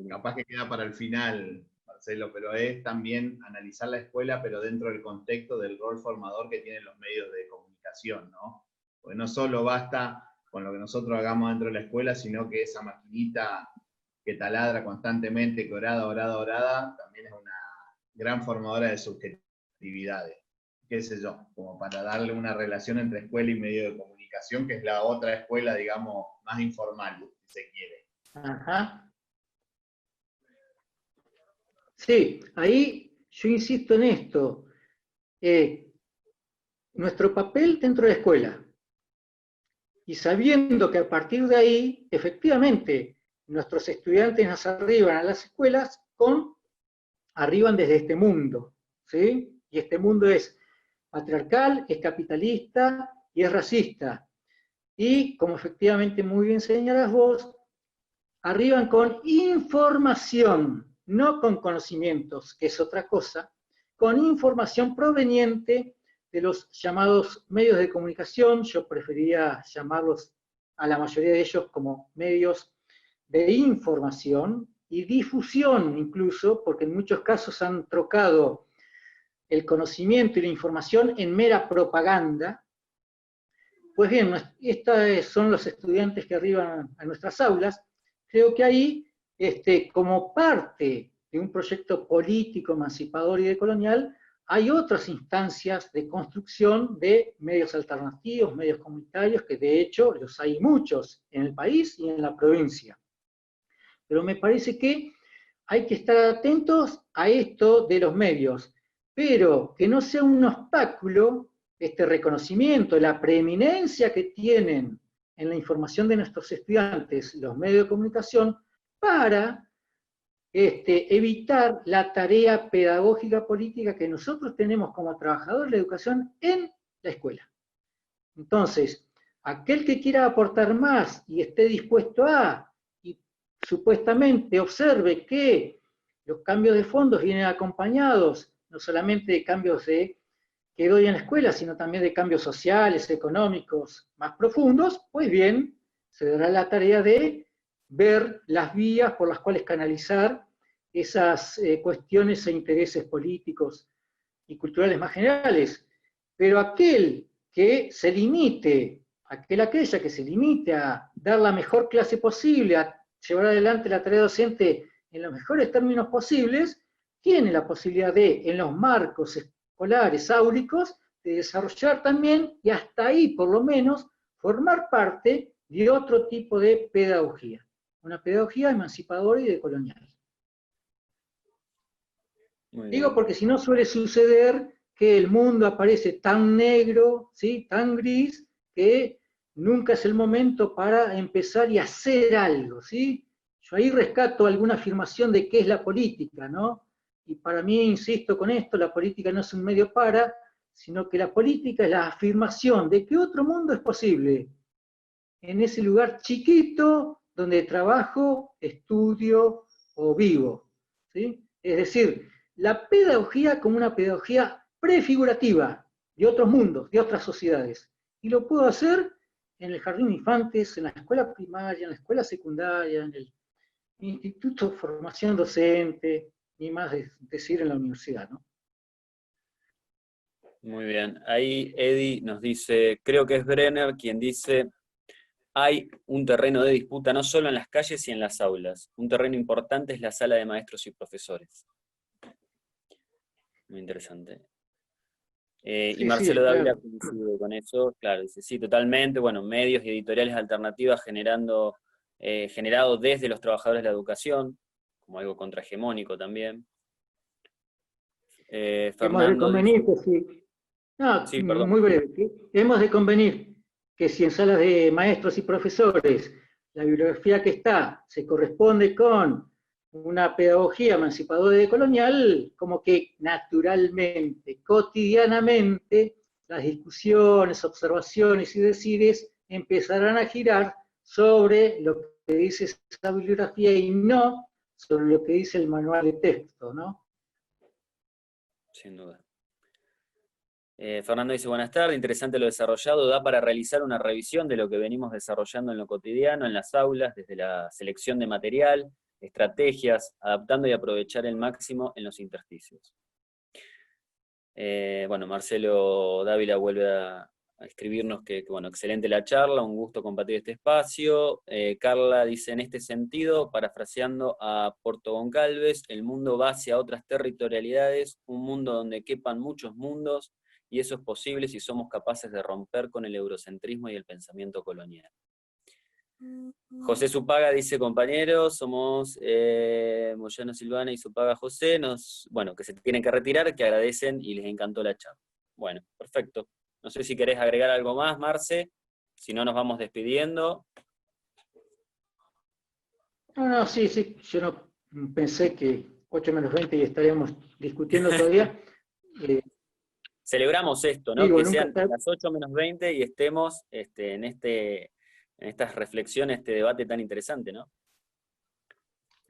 capaz que queda para el final, Marcelo, pero es también analizar la escuela, pero dentro del contexto del rol formador que tienen los medios de comunicación, ¿no? Porque no solo basta con lo que nosotros hagamos dentro de la escuela, sino que esa maquinita que taladra constantemente, que orada, también es una gran formadora de subjetividades, qué sé yo, como para darle una relación entre escuela y medio de comunicación, que es la otra escuela, digamos, más informal, si se quiere. Ajá. Sí, ahí yo insisto en esto. Nuestro papel dentro de la escuela, y sabiendo que a partir de ahí, efectivamente, nuestros estudiantes nos arriban a las escuelas arriban desde este mundo, ¿sí? Y este mundo es patriarcal, es capitalista y es racista. Y, como efectivamente muy bien señalas vos, arriban con información, no con conocimientos, que es otra cosa, con información proveniente de los llamados medios de comunicación. Yo preferiría llamarlos a la mayoría de ellos como medios de información y difusión incluso, porque en muchos casos han trocado el conocimiento y la información en mera propaganda. Pues bien, estos son los estudiantes que arriban a nuestras aulas. Creo que ahí, como parte de un proyecto político, emancipador y decolonial, hay otras instancias de construcción de medios alternativos, medios comunitarios, que de hecho los hay muchos en el país y en la provincia. Pero me parece que hay que estar atentos a esto de los medios, pero que no sea un obstáculo este reconocimiento, la preeminencia que tienen en la información de nuestros estudiantes los medios de comunicación para evitar la tarea pedagógica política que nosotros tenemos como trabajadores de la educación en la escuela. Entonces, aquel que quiera aportar más y esté dispuesto a, y supuestamente observe que los cambios de fondos vienen acompañados no solamente de cambios que doy en la escuela, sino también de cambios sociales, económicos más profundos, pues bien, se dará la tarea de ver las vías por las cuales canalizar esas cuestiones e intereses políticos y culturales más generales. Pero aquella que se limite a dar la mejor clase posible, a llevar adelante la tarea docente en los mejores términos posibles, tiene la posibilidad de, en los marcos escolares áulicos, de desarrollar también, y hasta ahí por lo menos, formar parte de otro tipo de pedagogía. Una pedagogía emancipadora y decolonial. Digo porque si no suele suceder que el mundo aparece tan negro, ¿sí?, tan gris, que nunca es el momento para empezar y hacer algo, ¿sí? Yo ahí rescato alguna afirmación de qué es la política, ¿no? Y para mí, insisto con esto, la política no es un medio para, sino que la política es la afirmación de que otro mundo es posible, en ese lugar chiquito donde trabajo, estudio o vivo, ¿sí? Es decir, la pedagogía como una pedagogía prefigurativa de otros mundos, de otras sociedades. Y lo puedo hacer en el jardín de infantes, en la escuela primaria, en la escuela secundaria, en el instituto de formación docente, ni más decir en la universidad, ¿no? Muy bien. Ahí Eddie nos dice, creo que es Brenner quien dice, hay un terreno de disputa no solo en las calles y en las aulas. Un terreno importante es la sala de maestros y profesores. Muy interesante. Y Sí, Marcelo sí, Dávila claro. coincide con eso, claro, dice, sí, totalmente, bueno, medios y editoriales alternativas generado desde los trabajadores de la educación, como algo contrahegemónico también. Hemos de Fernando convenir dice, que si, no, sí, perdón. muy breve, hemos de convenir que si en salas de maestros y profesores la bibliografía que está se corresponde con una pedagogía emancipadora y decolonial, como que naturalmente, cotidianamente, las discusiones, observaciones y decides empezarán a girar sobre lo que dice esa bibliografía y no sobre lo que dice el manual de texto, ¿no? Sin duda. Fernando dice, buenas tardes, interesante lo desarrollado, da para realizar una revisión de lo que venimos desarrollando en lo cotidiano, en las aulas, desde la selección de material, estrategias, adaptando y aprovechar el máximo en los intersticios. Bueno, Marcelo Dávila vuelve a escribirnos que, bueno, excelente la charla, un gusto compartir este espacio. Carla dice, en este sentido, parafraseando a Porto Goncalves, el mundo va hacia otras territorialidades, un mundo donde quepan muchos mundos, y eso es posible si somos capaces de romper con el eurocentrismo y el pensamiento colonial. José Zupaga dice, compañeros, somos Moyano Silvana y Zupaga José, bueno, que se tienen que retirar, que agradecen y les encantó la charla. Bueno, perfecto. No sé si querés agregar algo más, Marce, si no nos vamos despidiendo. No, sí, yo no pensé que 8 menos 20 y estaríamos discutiendo todavía. Celebramos esto, ¿no? Digo, Que nunca sean está... las 8 menos 20 y estemos en estas reflexiones, este debate tan interesante, ¿no?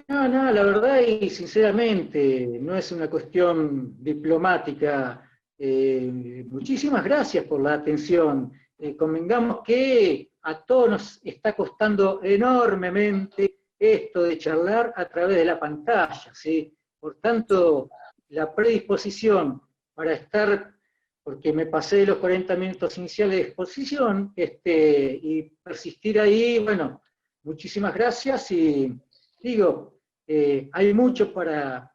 No, la verdad y sinceramente, no es una cuestión diplomática. Muchísimas gracias por la atención. Convengamos que a todos nos está costando enormemente esto de charlar a través de la pantalla, ¿sí? Por tanto, la predisposición para estar, porque me pasé de los 40 minutos iniciales de exposición, y persistir ahí, bueno, muchísimas gracias y digo, hay mucho para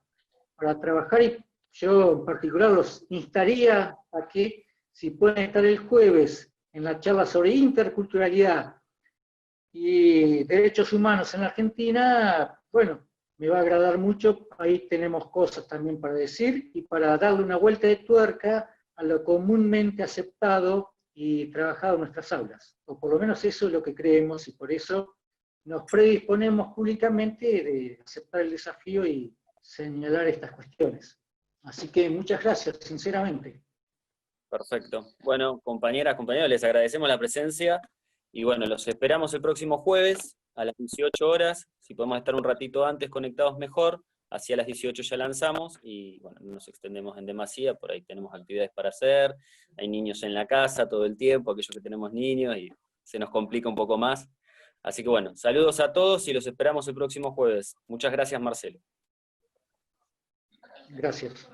trabajar y yo en particular los instaría a que si pueden estar el jueves en la charla sobre interculturalidad y derechos humanos en la Argentina, bueno, me va a agradar mucho, ahí tenemos cosas también para decir y para darle una vuelta de tuerca a lo comúnmente aceptado y trabajado en nuestras aulas, o por lo menos eso es lo que creemos y por eso nos predisponemos públicamente de aceptar el desafío y señalar estas cuestiones. Así que muchas gracias, sinceramente. Perfecto. Bueno, compañeras, compañeros, les agradecemos la presencia y bueno, los esperamos el próximo jueves a las 18 horas. Si podemos estar un ratito antes conectados mejor, hacia las 18 ya lanzamos y bueno, no nos extendemos en demasía, por ahí tenemos actividades para hacer, hay niños en la casa todo el tiempo, aquellos que tenemos niños y se nos complica un poco más. Así que bueno, saludos a todos y los esperamos el próximo jueves. Muchas gracias, Marcelo. Gracias.